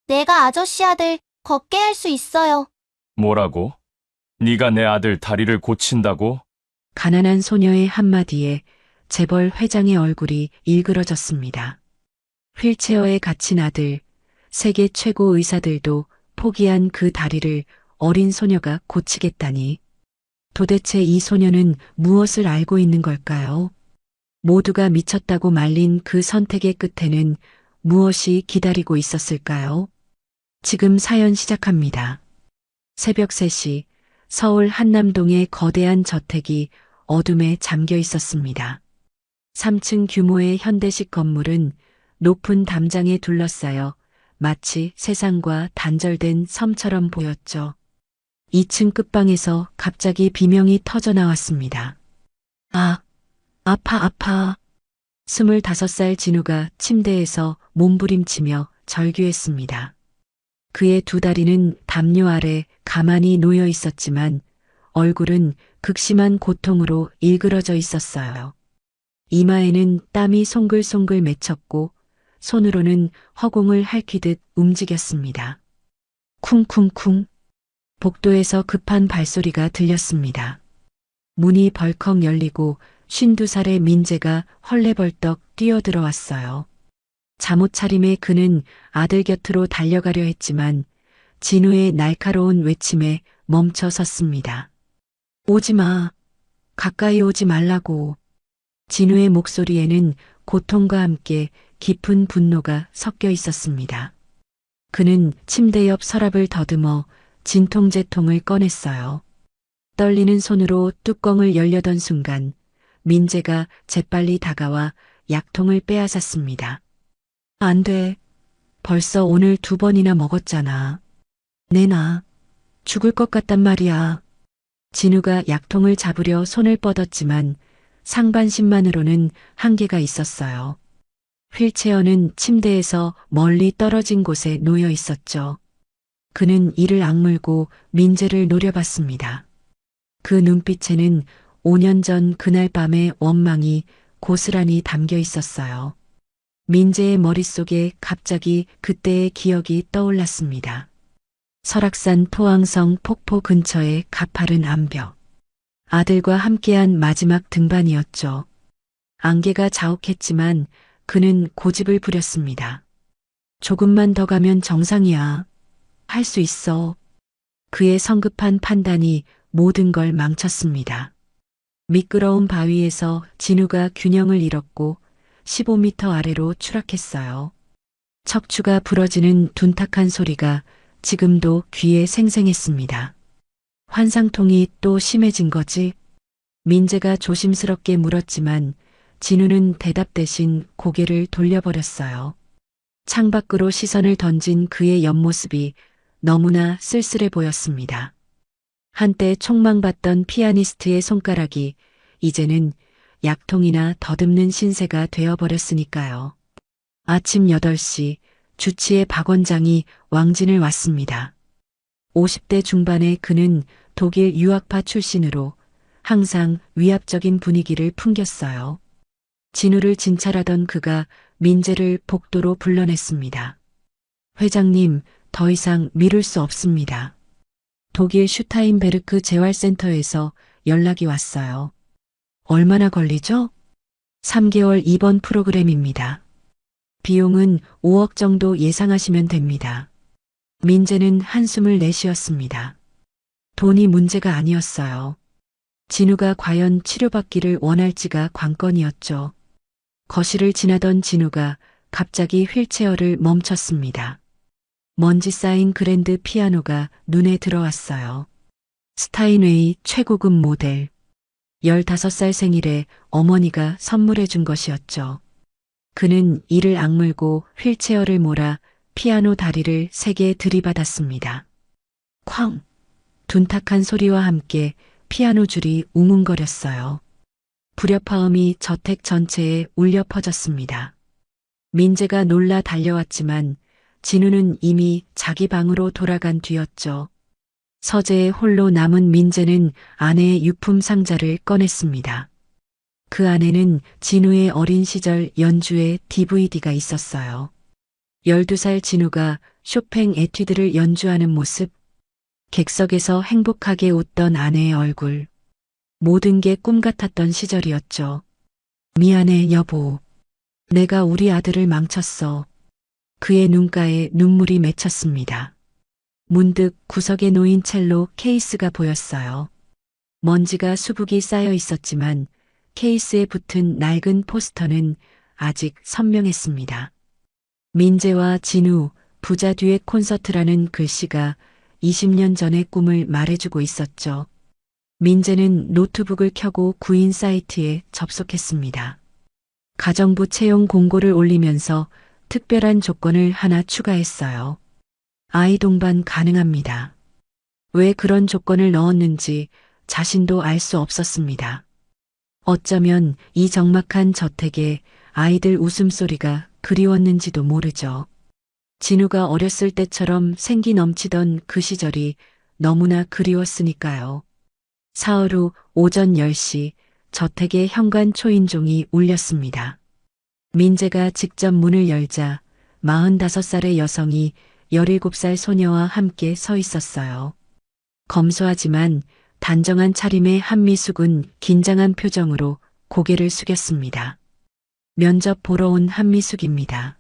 내가 아저씨 아들 걷게 할 수 있어요. 뭐라고? 네가 내 아들 다리를 고친다고? 가난한 소녀의 한마디에 재벌 회장의 얼굴이 일그러졌습니다. 휠체어에 갇힌 아들, 세계 최고 의사들도 포기한 그 다리를 어린 소녀가 고치겠다니. 도대체 이 소녀는 무엇을 알고 있는 걸까요? 모두가 미쳤다고 말린 그 선택의 끝에는 무엇이 기다리고 있었을까요? 지금 사연 시작합니다. 새벽 3시 서울 한남동의 거대한 저택이 어둠에 잠겨 있었습니다. 3층 규모의 현대식 건물은 높은 담장에 둘러싸여 마치 세상과 단절된 섬처럼 보였죠. 2층 끝방에서 갑자기 비명이 터져 나왔습니다. 아, 아파. 25살 진우가 침대에서 몸부림치며 절규했습니다. 그의 두 다리는 담요 아래 가만히 놓여 있었지만 얼굴은 극심한 고통으로 일그러져 있었어요. 이마에는 땀이 송글송글 맺혔고 손으로는 허공을 핥히듯 움직였습니다. 쿵쿵쿵. 복도에서 급한 발소리가 들렸습니다. 문이 벌컥 열리고 52살의 민재가 헐레벌떡 뛰어들어왔어요. 잠옷 차림의 그는 아들 곁으로 달려가려 했지만 진우의 날카로운 외침에 멈춰 섰습니다. 오지 마. 가까이 오지 말라고. 진우의 목소리에는 고통과 함께 깊은 분노가 섞여 있었습니다. 그는 침대 옆 서랍을 더듬어 진통제통을 꺼냈어요. 떨리는 손으로 뚜껑을 열려던 순간 민재가 재빨리 다가와 약통을 빼앗았습니다. 안 돼. 벌써 오늘 2번이나 먹었잖아. 내놔. 죽을 것 같단 말이야. 진우가 약통을 잡으려 손을 뻗었지만 상반신만으로는 한계가 있었어요. 휠체어는 침대에서 멀리 떨어진 곳에 놓여 있었죠. 그는 이를 악물고 민재를 노려봤습니다. 그 눈빛에는 5년 전 그날 밤의 원망이 고스란히 담겨 있었어요. 민재의 머릿속에 갑자기 그때의 기억이 떠올랐습니다. 설악산 토항성 폭포 근처의 가파른 암벽. 아들과 함께한 마지막 등반이었죠. 안개가 자욱했지만 그는 고집을 부렸습니다. 조금만 더 가면 정상이야. 할 수 있어. 그의 성급한 판단이 모든 걸 망쳤습니다. 미끄러운 바위에서 진우가 균형을 잃었고 15m 아래로 추락했어요. 척추가 부러지는 둔탁한 소리가 지금도 귀에 생생했습니다. 환상통이 또 심해진 거지? 민재가 조심스럽게 물었지만 진우는 대답 대신 고개를 돌려버렸어요. 창밖으로 시선을 던진 그의 옆모습이 너무나 쓸쓸해 보였습니다. 한때 촉망받던 피아니스트의 손가락이 이제는 약통이나 더듬는 신세가 되어버렸으니까요. 아침 8시 주치의 박 원장이 왕진을 왔습니다. 50대 중반의 그는 독일 유학파 출신으로 항상 위압적인 분위기를 풍겼어요. 진우를 진찰하던 그가 민재를 복도로 불러냈습니다. 회장님, 더 이상 미룰 수 없습니다. 독일 슈타인베르크 재활센터에서 연락이 왔어요. 얼마나 걸리죠? 3개월 입원 프로그램입니다. 비용은 5억 정도 예상하시면 됩니다. 민재는 한숨을 내쉬었습니다. 돈이 문제가 아니었어요. 진우가 과연 치료받기를 원할지가 관건이었죠. 거실을 지나던 진우가 갑자기 휠체어를 멈췄습니다. 먼지 쌓인 그랜드 피아노가 눈에 들어왔어요. 스타인웨이 최고급 모델. 15살 생일에 어머니가 선물해 준 것이었죠. 그는 이를 악물고 휠체어를 몰아 피아노 다리를 세게 들이받았습니다. 쾅! 둔탁한 소리와 함께 피아노 줄이 웅웅거렸어요. 불협화음이 저택 전체에 울려 퍼졌습니다. 민재가 놀라 달려왔지만 진우는 이미 자기 방으로 돌아간 뒤였죠. 서재에 홀로 남은 민재는 아내의 유품 상자를 꺼냈습니다. 그 안에는 진우의 어린 시절 연주의 DVD가 있었어요. 12살 진우가 쇼팽 에튜드를 연주하는 모습, 객석에서 행복하게 웃던 아내의 얼굴, 모든 게 꿈 같았던 시절이었죠. 미안해, 여보. 내가 우리 아들을 망쳤어. 그의 눈가에 눈물이 맺혔습니다. 문득 구석에 놓인 첼로 케이스가 보였어요. 먼지가 수북이 쌓여 있었지만 케이스에 붙은 낡은 포스터는 아직 선명했습니다. 민재와 진우, 부자 듀엣 콘서트라는 글씨가 20년 전의 꿈을 말해주고 있었죠. 민재는 노트북을 켜고 구인 사이트에 접속했습니다. 가정부 채용 공고를 올리면서 특별한 조건을 하나 추가했어요. 아이 동반 가능합니다. 왜 그런 조건을 넣었는지 자신도 알 수 없었습니다. 어쩌면 이 적막한 저택에 아이들 웃음소리가 그리웠는지도 모르죠. 진우가 어렸을 때처럼 생기 넘치던 그 시절이 너무나 그리웠으니까요. 사흘 후 오전 10시 저택의 현관 초인종이 울렸습니다. 민재가 직접 문을 열자 45살의 여성이 17살 소녀와 함께 서 있었어요. 검소하지만 단정한 차림의 한미숙은 긴장한 표정으로 고개를 숙였습니다. 면접 보러 온 한미숙입니다.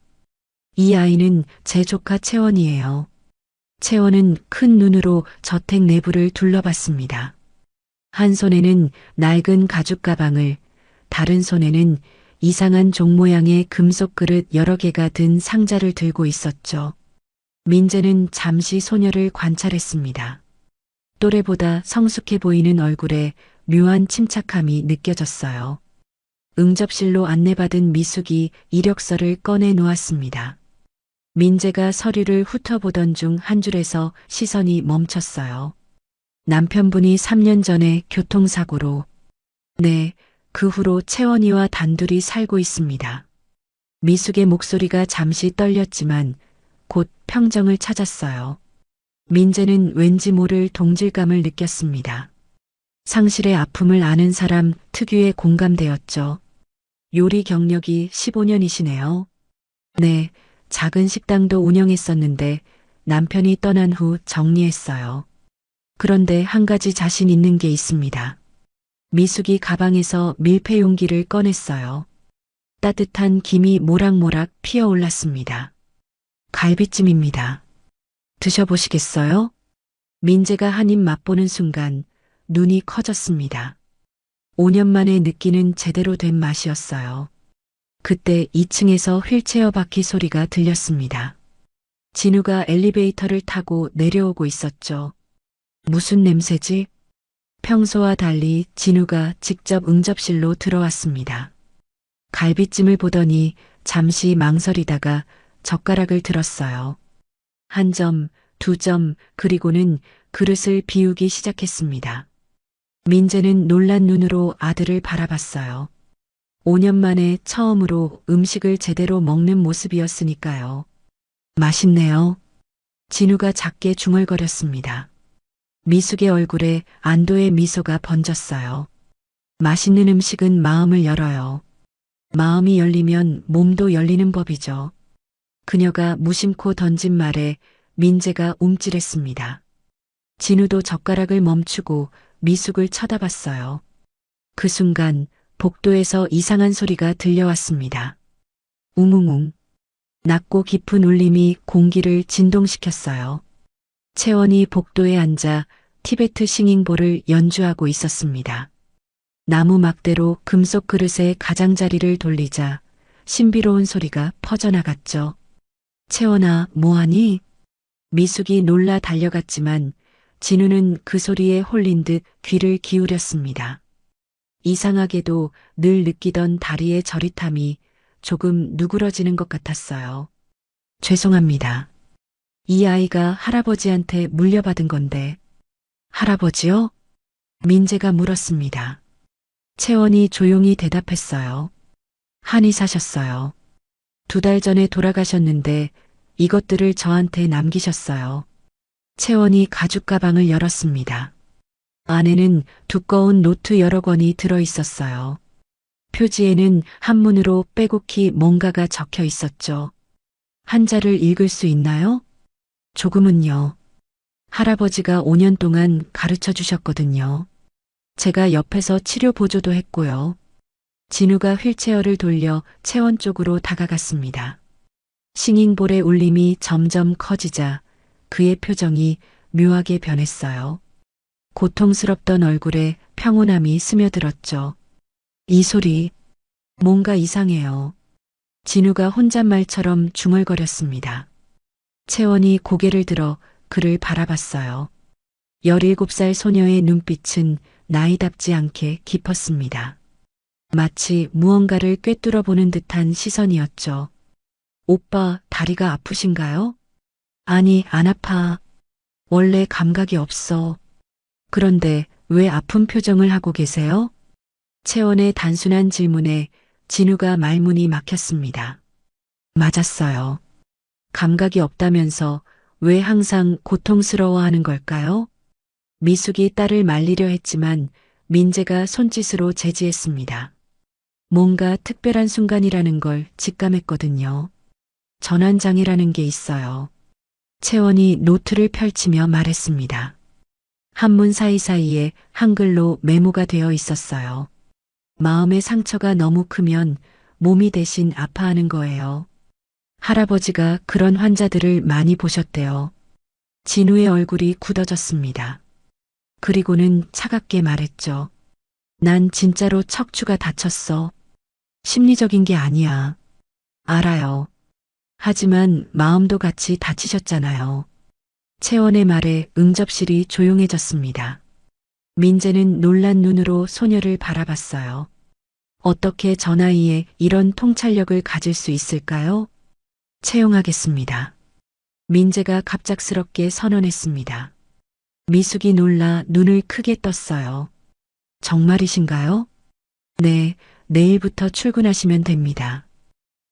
이 아이는 제 조카 채원이에요. 채원은 큰 눈으로 저택 내부를 둘러봤습니다. 한 손에는 낡은 가죽 가방을, 다른 손에는 이상한 종 모양의 금속 그릇 여러 개가 든 상자를 들고 있었죠. 민재는 잠시 소녀를 관찰했습니다. 또래보다 성숙해 보이는 얼굴에 묘한 침착함이 느껴졌어요. 응접실로 안내받은 미숙이 이력서를 꺼내 놓았습니다. 민재가 서류를 훑어보던 중 한 줄에서 시선이 멈췄어요. 남편분이 3년 전에 교통사고로. 네, 그 후로 채원이와 단둘이 살고 있습니다. 미숙의 목소리가 잠시 떨렸지만 곧 평정을 찾았어요. 민재는 왠지 모를 동질감을 느꼈습니다. 상실의 아픔을 아는 사람 특유의 공감대였죠. 요리 경력이 15년이시네요. 네, 작은 식당도 운영했었는데 남편이 떠난 후 정리했어요. 그런데 한 가지 자신 있는 게 있습니다. 미숙이 가방에서 밀폐 용기를 꺼냈어요. 따뜻한 김이 모락모락 피어올랐습니다. 갈비찜입니다. 드셔보시겠어요? 민재가 한 입 맛보는 순간 눈이 커졌습니다. 5년 만에 느끼는 제대로 된 맛이었어요. 그때 2층에서 휠체어 바퀴 소리가 들렸습니다. 진우가 엘리베이터를 타고 내려오고 있었죠. 무슨 냄새지? 평소와 달리 진우가 직접 응접실로 들어왔습니다. 갈비찜을 보더니 잠시 망설이다가 젓가락을 들었어요. 한 점, 두 점, 그리고는 그릇을 비우기 시작했습니다. 민재는 놀란 눈으로 아들을 바라봤어요. 5년 만에 처음으로 음식을 제대로 먹는 모습이었으니까요. 맛있네요. 진우가 작게 중얼거렸습니다. 미숙의 얼굴에 안도의 미소가 번졌어요. 맛있는 음식은 마음을 열어요. 마음이 열리면 몸도 열리는 법이죠. 그녀가 무심코 던진 말에 민재가 움찔했습니다. 진우도 젓가락을 멈추고 미숙을 쳐다봤어요. 그 순간 복도에서 이상한 소리가 들려왔습니다. 웅웅웅. 낮고 깊은 울림이 공기를 진동시켰어요. 채원이 복도에 앉아 티베트 싱잉볼을 연주하고 있었습니다. 나무 막대로 금속 그릇에 가장자리를 돌리자 신비로운 소리가 퍼져나갔죠. 채원아, 뭐하니? 미숙이 놀라 달려갔지만 진우는 그 소리에 홀린 듯 귀를 기울였습니다. 이상하게도 늘 느끼던 다리의 저릿함이 조금 누그러지는 것 같았어요. 죄송합니다. 이 아이가 할아버지한테 물려받은 건데. 할아버지요? 민재가 물었습니다. 채원이 조용히 대답했어요. 한이 사셨어요. 2달 전에 돌아가셨는데 이것들을 저한테 남기셨어요. 채원이 가죽 가방을 열었습니다. 안에는 두꺼운 노트 여러 권이 들어 있었어요. 표지에는 한문으로 빼곡히 뭔가가 적혀 있었죠. 한자를 읽을 수 있나요? 조금은요. 할아버지가 5년 동안 가르쳐 주셨거든요. 제가 옆에서 치료 보조도 했고요. 진우가 휠체어를 돌려 채원 쪽으로 다가갔습니다. 싱잉볼의 울림이 점점 커지자 그의 표정이 묘하게 변했어요. 고통스럽던 얼굴에 평온함이 스며들었죠. 이 소리, 뭔가 이상해요. 진우가 혼잣말처럼 중얼거렸습니다. 채원이 고개를 들어 그를 바라봤어요. 17살 소녀의 눈빛은 나이답지 않게 깊었습니다. 마치 무언가를 꿰뚫어 보는 듯한 시선이었죠. 오빠, 다리가 아프신가요? 아니, 안 아파. 원래 감각이 없어. 그런데 왜 아픈 표정을 하고 계세요? 채원의 단순한 질문에 진우가 말문이 막혔습니다. 맞았어요. 감각이 없다면서 왜 항상 고통스러워하는 걸까요? 미숙이 딸을 말리려 했지만 민재가 손짓으로 제지했습니다. 뭔가 특별한 순간이라는 걸 직감했거든요. 전환장애라는 게 있어요. 채원이 노트를 펼치며 말했습니다. 한문 사이사이에 한글로 메모가 되어 있었어요. 마음의 상처가 너무 크면 몸이 대신 아파하는 거예요. 할아버지가 그런 환자들을 많이 보셨대요. 진우의 얼굴이 굳어졌습니다. 그리고는 차갑게 말했죠. 난 진짜로 척추가 다쳤어. 심리적인 게 아니야. 알아요. 하지만 마음도 같이 다치셨잖아요. 채원의 말에 응접실이 조용해졌습니다. 민재는 놀란 눈으로 소녀를 바라봤어요. 어떻게 저 나이에 이런 통찰력을 가질 수 있을까요? 채용하겠습니다. 민재가 갑작스럽게 선언했습니다. 미숙이 놀라 눈을 크게 떴어요. 정말이신가요? 네, 내일부터 출근하시면 됩니다.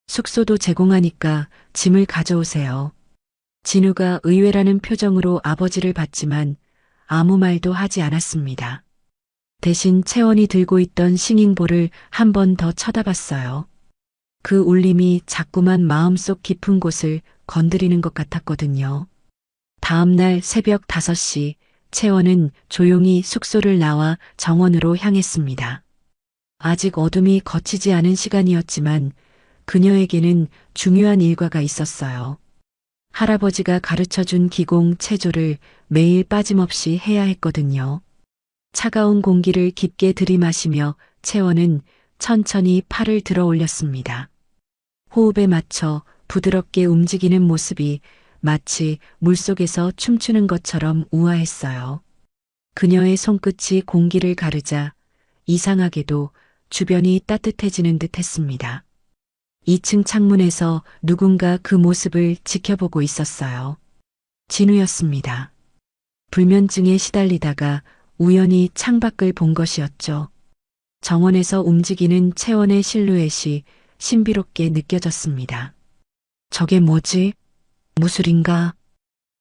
숙소도 제공하니까 짐을 가져오세요. 진우가 의외라는 표정으로 아버지를 봤지만 아무 말도 하지 않았습니다. 대신 채원이 들고 있던 싱잉볼을 한 번 더 쳐다봤어요. 그 울림이 자꾸만 마음속 깊은 곳을 건드리는 것 같았거든요. 다음 날 새벽 5시 채원은 조용히 숙소를 나와 정원으로 향했습니다. 아직 어둠이 걷히지 않은 시간이었지만 그녀에게는 중요한 일과가 있었어요. 할아버지가 가르쳐준 기공 체조를 매일 빠짐없이 해야 했거든요. 차가운 공기를 깊게 들이마시며 채원은 천천히 팔을 들어 올렸습니다. 호흡에 맞춰 부드럽게 움직이는 모습이 마치 물속에서 춤추는 것처럼 우아했어요. 그녀의 손끝이 공기를 가르자 이상하게도 주변이 따뜻해지는 듯 했습니다. 2층 창문에서 누군가 그 모습을 지켜보고 있었어요. 진우였습니다. 불면증에 시달리다가 우연히 창밖을 본 것이었죠. 정원에서 움직이는 채원의 실루엣이 신비롭게 느껴졌습니다. 저게 뭐지? 무술인가?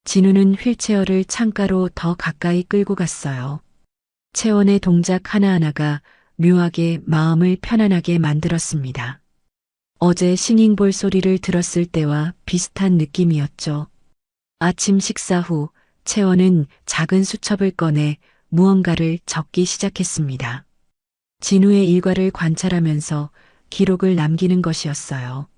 진우는 휠체어를 창가로 더 가까이 끌고 갔어요. 채원의 동작 하나하나가 묘하게 마음을 편안하게 만들었습니다. 어제 싱잉볼 소리를 들었을 때와 비슷한 느낌이었죠. 아침 식사 후 채원은 작은 수첩을 꺼내 무언가를 적기 시작했습니다. 진우의 일과를 관찰하면서 기록을 남기는 것이었어요.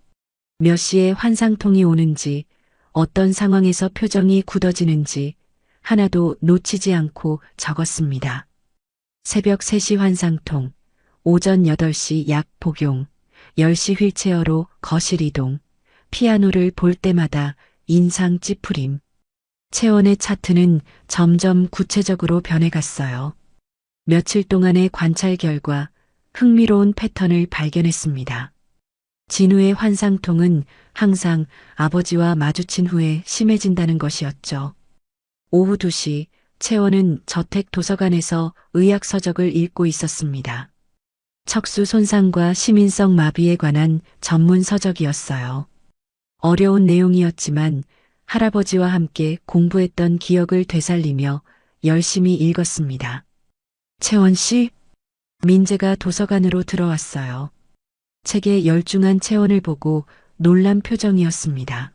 몇 시에 환상통이 오는지, 어떤 상황에서 표정이 굳어지는지 하나도 놓치지 않고 적었습니다. 새벽 3시 환상통, 오전 8시 약 복용, 10시 휠체어로 거실 이동, 피아노를 볼 때마다 인상 찌푸림. 채원의 차트는 점점 구체적으로 변해갔어요. 며칠 동안의 관찰 결과 흥미로운 패턴을 발견했습니다. 진우의 환상통은 항상 아버지와 마주친 후에 심해진다는 것이었죠. 오후 2시 채원은 저택 도서관에서 의학 서적을 읽고 있었습니다. 척수 손상과 시민성 마비에 관한 전문 서적이었어요. 어려운 내용이었지만 할아버지와 함께 공부했던 기억을 되살리며 열심히 읽었습니다. 채원 씨? 민재가 도서관으로 들어왔어요. 책에 열중한 채원을 보고 놀란 표정이었습니다.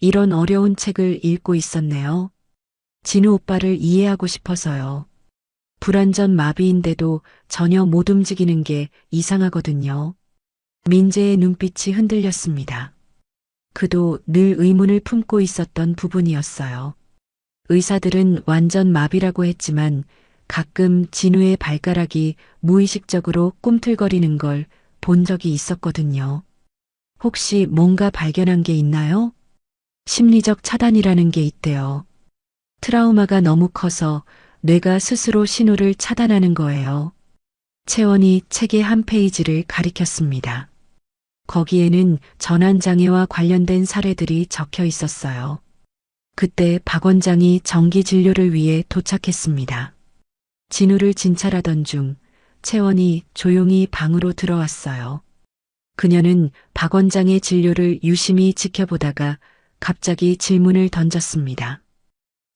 이런 어려운 책을 읽고 있었네요. 진우 오빠를 이해하고 싶어서요. 불완전 마비인데도 전혀 못 움직이는 게 이상하거든요. 민재의 눈빛이 흔들렸습니다. 그도 늘 의문을 품고 있었던 부분이었어요. 의사들은 완전 마비라고 했지만 가끔 진우의 발가락이 무의식적으로 꿈틀거리는 걸 본 적이 있었거든요. 혹시 뭔가 발견한 게 있나요? 심리적 차단이라는 게 있대요. 트라우마가 너무 커서 뇌가 스스로 신호를 차단하는 거예요. 채원이 책의 한 페이지를 가리켰습니다. 거기에는 전환장애와 관련된 사례들이 적혀 있었어요. 그때 박 원장이 정기 진료를 위해 도착했습니다. 진우를 진찰하던 중 채원이 조용히 방으로 들어왔어요. 그녀는 박 원장의 진료를 유심히 지켜보다가 갑자기 질문을 던졌습니다.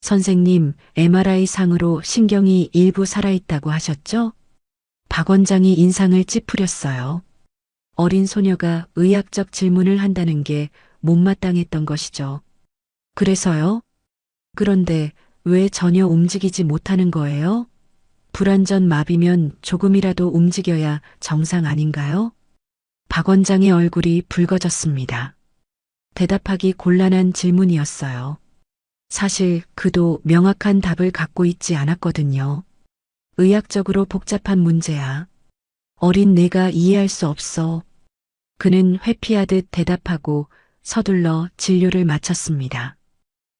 선생님, MRI 상으로 신경이 일부 살아있다고 하셨죠? 박 원장이 인상을 찌푸렸어요. 어린 소녀가 의학적 질문을 한다는 게 못마땅했던 것이죠. 그래서요? 그런데 왜 전혀 움직이지 못하는 거예요? 불완전 마비면 조금이라도 움직여야 정상 아닌가요? 박 원장의 얼굴이 붉어졌습니다. 대답하기 곤란한 질문이었어요. 사실 그도 명확한 답을 갖고 있지 않았거든요. 의학적으로 복잡한 문제야. 어린 내가 이해할 수 없어. 그는 회피하듯 대답하고 서둘러 진료를 마쳤습니다.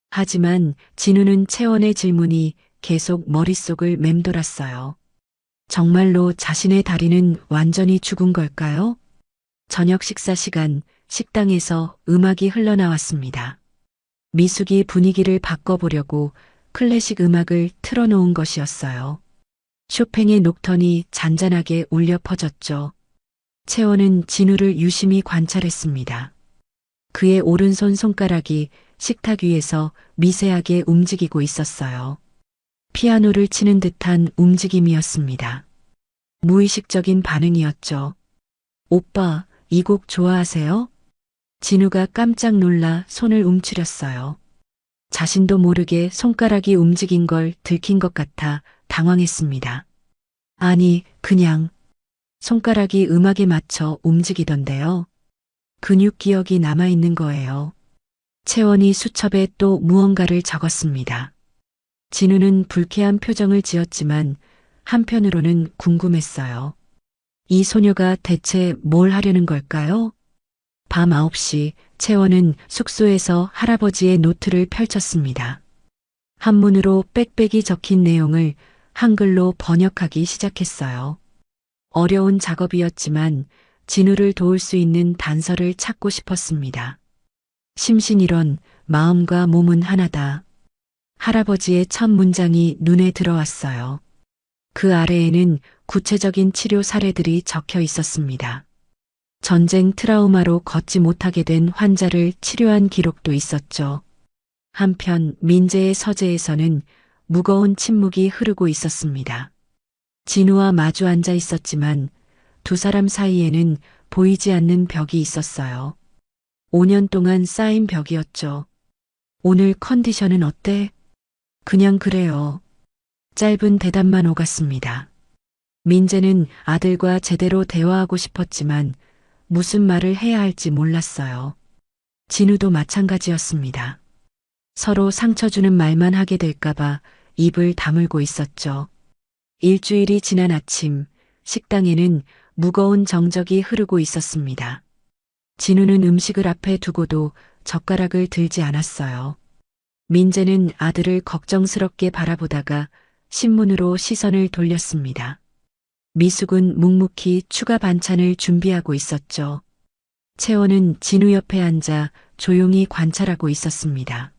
하지만 진우는 채원의 질문이 계속 머릿속을 맴돌았어요. 정말로 자신의 다리는 완전히 죽은 걸까요? 저녁 식사 시간 식당에서 음악이 흘러나왔습니다. 미숙이 분위기를 바꿔보려고 클래식 음악을 틀어놓은 것이었어요. 쇼팽의 녹턴이 잔잔하게 울려 퍼졌죠. 채원은 진우를 유심히 관찰했습니다. 그의 오른손 손가락이 식탁 위에서 미세하게 움직이고 있었어요. 피아노를 치는 듯한 움직임이었습니다. 무의식적인 반응이었죠. 오빠, 이 곡 좋아하세요? 진우가 깜짝 놀라 손을 움츠렸어요. 자신도 모르게 손가락이 움직인 걸 들킨 것 같아 당황했습니다. 아니, 그냥 손가락이 음악에 맞춰 움직이던데요. 근육 기억이 남아있는 거예요. 채원이 수첩에 또 무언가를 적었습니다. 진우는 불쾌한 표정을 지었지만 한편으로는 궁금했어요. 이 소녀가 대체 뭘 하려는 걸까요? 밤 9시 채원은 숙소에서 할아버지의 노트를 펼쳤습니다. 한문으로 빽빽이 적힌 내용을 한글로 번역하기 시작했어요. 어려운 작업이었지만 진우를 도울 수 있는 단서를 찾고 싶었습니다. 심신일원, 마음과 몸은 하나다. 할아버지의 첫 문장이 눈에 들어왔어요. 그 아래에는 구체적인 치료 사례들이 적혀 있었습니다. 전쟁 트라우마로 걷지 못하게 된 환자를 치료한 기록도 있었죠. 한편 민재의 서재에서는 무거운 침묵이 흐르고 있었습니다. 진우와 마주 앉아 있었지만 두 사람 사이에는 보이지 않는 벽이 있었어요. 5년 동안 쌓인 벽이었죠. 오늘 컨디션은 어때? 그냥 그래요. 짧은 대답만 오갔습니다. 민재는 아들과 제대로 대화하고 싶었지만 무슨 말을 해야 할지 몰랐어요. 진우도 마찬가지였습니다. 서로 상처 주는 말만 하게 될까봐 입을 다물고 있었죠. 일주일이 지난 아침, 식당에는 무거운 정적이 흐르고 있었습니다. 진우는 음식을 앞에 두고도 젓가락을 들지 않았어요. 민재는 아들을 걱정스럽게 바라보다가 신문으로 시선을 돌렸습니다. 미숙은 묵묵히 추가 반찬을 준비하고 있었죠. 채원은 진우 옆에 앉아 조용히 관찰하고 있었습니다.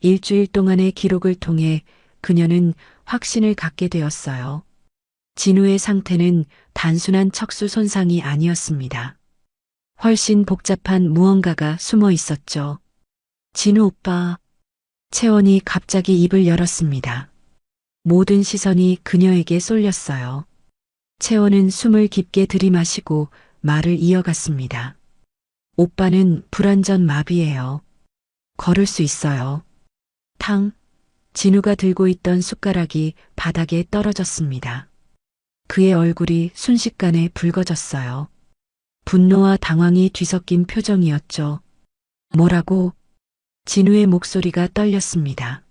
일주일 동안의 기록을 통해 그녀는 확신을 갖게 되었어요. 진우의 상태는 단순한 척수 손상이 아니었습니다. 훨씬 복잡한 무언가가 숨어 있었죠. 진우 오빠. 채원이 갑자기 입을 열었습니다. 모든 시선이 그녀에게 쏠렸어요. 채원은 숨을 깊게 들이마시고 말을 이어갔습니다. 오빠는 불완전 마비예요. 걸을 수 있어요. 탕. 진우가 들고 있던 숟가락이 바닥에 떨어졌습니다. 그의 얼굴이 순식간에 붉어졌어요. 분노와 당황이 뒤섞인 표정이었죠. 뭐라고? 진우의 목소리가 떨렸습니다.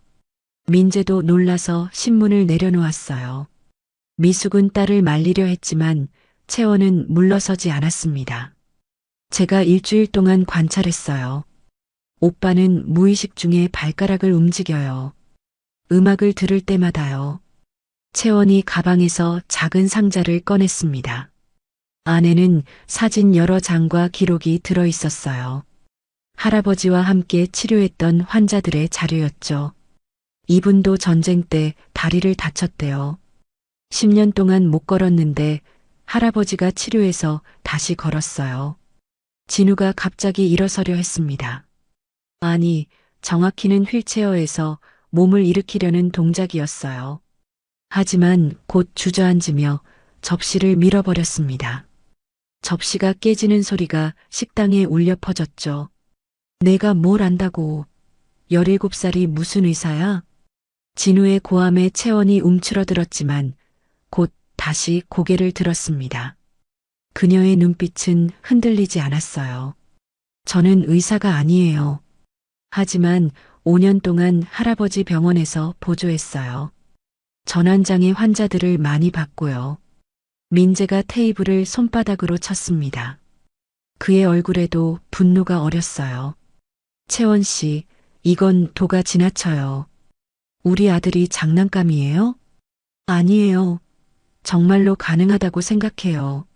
민재도 놀라서 신문을 내려놓았어요. 미숙은 딸을 말리려 했지만 채원은 물러서지 않았습니다. 제가 일주일 동안 관찰했어요. 오빠는 무의식 중에 발가락을 움직여요. 음악을 들을 때마다요. 채원이 가방에서 작은 상자를 꺼냈습니다. 안에는 사진 여러 장과 기록이 들어 있었어요. 할아버지와 함께 치료했던 환자들의 자료였죠. 이분도 전쟁 때 다리를 다쳤대요. 10년 동안 못 걸었는데 할아버지가 치료해서 다시 걸었어요. 진우가 갑자기 일어서려 했습니다. 아니, 정확히는 휠체어에서 몸을 일으키려는 동작이었어요. 하지만 곧 주저앉으며 접시를 밀어버렸습니다. 접시가 깨지는 소리가 식당에 울려 퍼졌죠. 내가 뭘 안다고. 17살이 무슨 의사야? 진우의 고함에 채원이 움츠러들었지만 곧 다시 고개를 들었습니다. 그녀의 눈빛은 흔들리지 않았어요. 저는 의사가 아니에요. 하지만 5년 동안 할아버지 병원에서 보조했어요. 전환장애 환자들을 많이 봤고요. 민재가 테이블을 손바닥으로 쳤습니다. 그의 얼굴에도 분노가 어렸어요. 채원 씨, 이건 도가 지나쳐요. 우리 아들이 장난감이에요? 아니에요. 정말로 가능하다고 생각해요.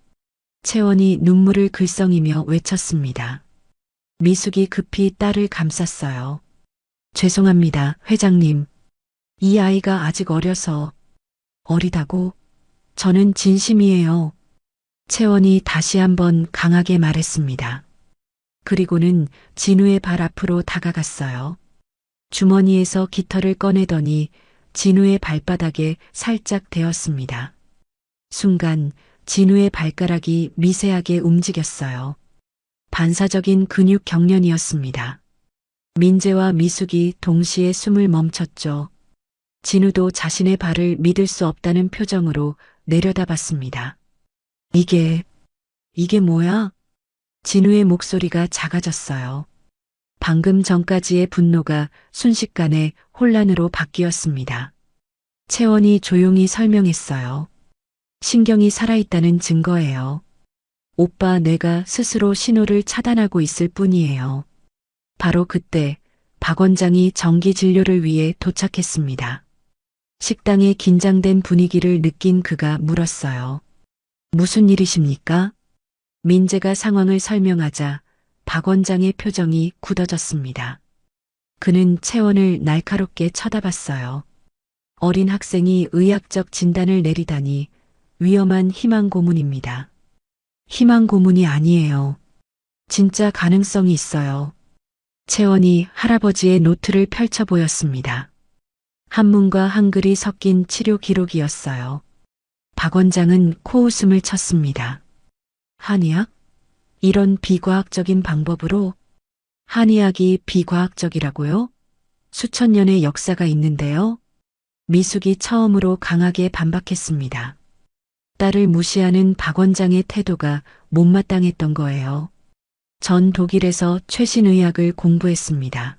채원이 눈물을 글썽이며 외쳤습니다. 미숙이 급히 딸을 감쌌어요. 죄송합니다, 회장님. 이 아이가 아직 어려서. 어리다고? 저는 진심이에요. 채원이 다시 한번 강하게 말했습니다. 그리고는 진우의 발 앞으로 다가갔어요. 주머니에서 깃털을 꺼내더니 진우의 발바닥에 살짝 대었습니다. 순간 진우의 발가락이 미세하게 움직였어요. 반사적인 근육 경련이었습니다. 민재와 미숙이 동시에 숨을 멈췄죠. 진우도 자신의 발을 믿을 수 없다는 표정으로 내려다봤습니다. 이게 뭐야? 진우의 목소리가 작아졌어요. 방금 전까지의 분노가 순식간에 혼란으로 바뀌었습니다. 채원이 조용히 설명했어요. 신경이 살아있다는 증거예요. 오빠 내가 스스로 신호를 차단하고 있을 뿐이에요. 바로 그때 박 원장이 정기 진료를 위해 도착했습니다. 식당의 긴장된 분위기를 느낀 그가 물었어요. 무슨 일이십니까? 민재가 상황을 설명하자 박 원장의 표정이 굳어졌습니다. 그는 채원을 날카롭게 쳐다봤어요. 어린 학생이 의학적 진단을 내리다니 위험한 희망 고문입니다. 희망 고문이 아니에요. 진짜 가능성이 있어요. 채원이 할아버지의 노트를 펼쳐 보였습니다. 한문과 한글이 섞인 치료 기록이었어요. 박 원장은 코웃음을 쳤습니다. 한의학? 이런 비과학적인 방법으로? 한의학이 비과학적이라고요? 수천 년의 역사가 있는데요. 미숙이 처음으로 강하게 반박했습니다. 딸을 무시하는 박 원장의 태도가 못마땅했던 거예요. 전 독일에서 최신 의학을 공부했습니다.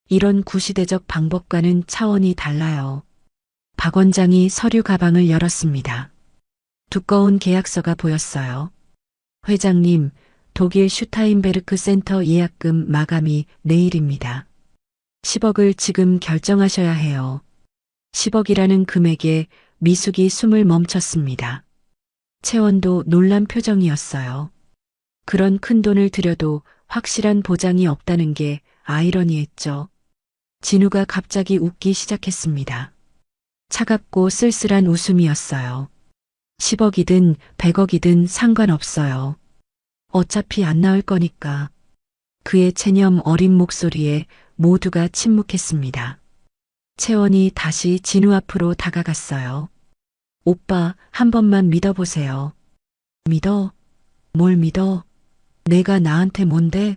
이런 구시대적 방법과는 차원이 달라요. 박 원장이 서류 가방을 열었습니다. 두꺼운 계약서가 보였어요. 회장님, 독일 슈타인베르크 센터 예약금 마감이 내일입니다. 10억을 지금 결정하셔야 해요. 10억이라는 금액에 미숙이 숨을 멈췄습니다. 채원도 놀란 표정이었어요. 그런 큰 돈을 들여도 확실한 보장이 없다는 게 아이러니했죠. 진우가 갑자기 웃기 시작했습니다. 차갑고 쓸쓸한 웃음이었어요. 10억이든 100억이든 상관없어요. 어차피 안 나올 거니까. 그의 체념 어린 목소리에 모두가 침묵했습니다. 채원이 다시 진우 앞으로 다가갔어요. 오빠, 한 번만 믿어보세요. 믿어? 뭘 믿어? 내가 나한테 뭔데?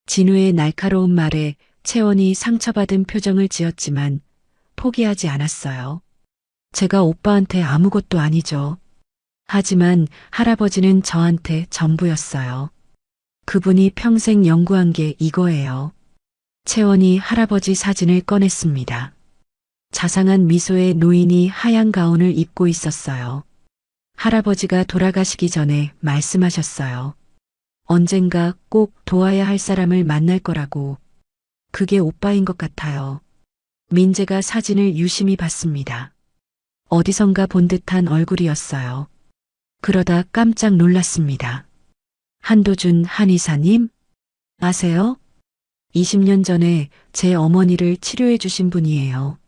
진우의 날카로운 말에 채원이 상처받은 표정을 지었지만 포기하지 않았어요. 제가 오빠한테 아무것도 아니죠. 하지만 할아버지는 저한테 전부였어요. 그분이 평생 연구한 게 이거예요. 채원이 할아버지 사진을 꺼냈습니다. 자상한 미소의 노인이 하얀 가운을 입고 있었어요. 할아버지가 돌아가시기 전에 말씀하셨어요. 언젠가 꼭 도와야 할 사람을 만날 거라고. 그게 오빠인 것 같아요. 민재가 사진을 유심히 봤습니다. 어디선가 본 듯한 얼굴이었어요. 그러다 깜짝 놀랐습니다. 한도준 한의사님? 아세요? 20년 전에 제 어머니를 치료해 주신 분이에요.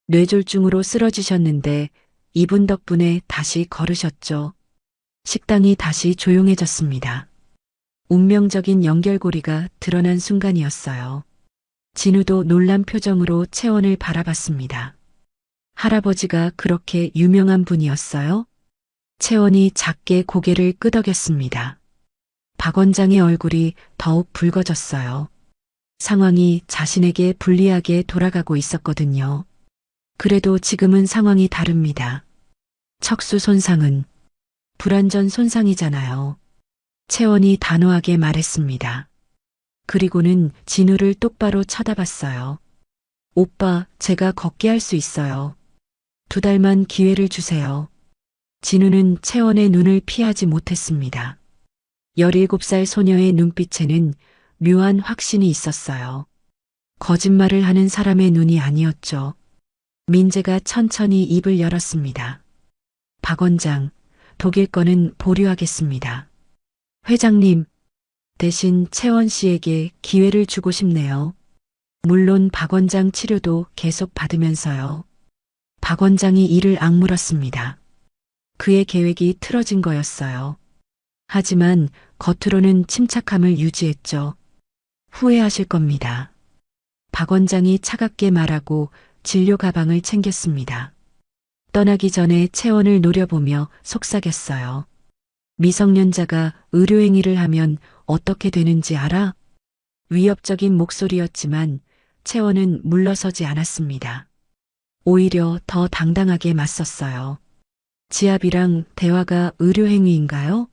뇌졸중으로 쓰러지셨는데 이분 덕분에 다시 걸으셨죠. 식당이 다시 조용해졌습니다. 운명적인 연결고리가 드러난 순간이었어요. 진우도 놀란 표정으로 채원을 바라봤습니다. 할아버지가 그렇게 유명한 분이었어요? 채원이 작게 고개를 끄덕였습니다. 박 원장의 얼굴이 더욱 붉어졌어요. 상황이 자신에게 불리하게 돌아가고 있었거든요. 그래도 지금은 상황이 다릅니다. 척수 손상은 불완전 손상이잖아요. 채원이 단호하게 말했습니다. 그리고는 진우를 똑바로 쳐다봤어요. 오빠, 제가 걷게 할 수 있어요. 2달만 기회를 주세요. 진우는 채원의 눈을 피하지 못했습니다. 17살 소녀의 눈빛에는 묘한 확신이 있었어요. 거짓말을 하는 사람의 눈이 아니었죠. 민재가 천천히 입을 열었습니다. 박 원장, 독일 거는 보류하겠습니다. 회장님, 대신 채원 씨에게 기회를 주고 싶네요. 물론 박 원장 치료도 계속 받으면서요. 박 원장이 이를 악물었습니다. 그의 계획이 틀어진 거였어요. 하지만 겉으로는 침착함을 유지했죠. 후회하실 겁니다. 박 원장이 차갑게 말하고 진료 가방을 챙겼습니다. 떠나기 전에 채원을 노려보며 속삭였어요. 미성년자가 의료행위를 하면 어떻게 되는지 알아? 위협적인 목소리였지만 채원은 물러서지 않았습니다. 오히려 더 당당하게 맞섰어요. 지압이랑 대화가 의료행위인가요?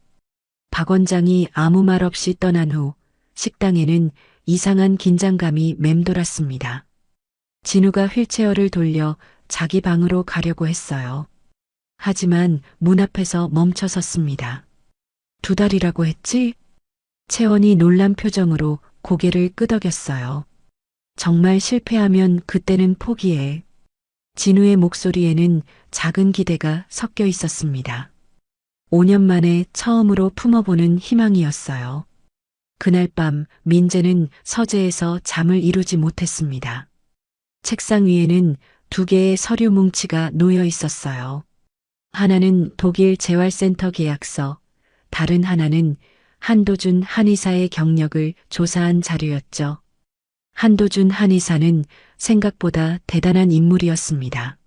박 원장이 아무 말 없이 떠난 후 식당에는 이상한 긴장감이 맴돌았습니다. 진우가 휠체어를 돌려 자기 방으로 가려고 했어요. 하지만 문 앞에서 멈춰 섰습니다. 2달이라고 했지? 채원이 놀란 표정으로 고개를 끄덕였어요. 정말 실패하면 그때는 포기해. 진우의 목소리에는 작은 기대가 섞여 있었습니다. 5년 만에 처음으로 품어보는 희망이었어요. 그날 밤 민재는 서재에서 잠을 이루지 못했습니다. 책상 위에는 2개의 서류 뭉치가 놓여 있었어요. 하나는 독일 재활센터 계약서, 다른 하나는 한도준 한의사의 경력을 조사한 자료였죠. 한도준 한의사는 생각보다 대단한 인물이었습니다.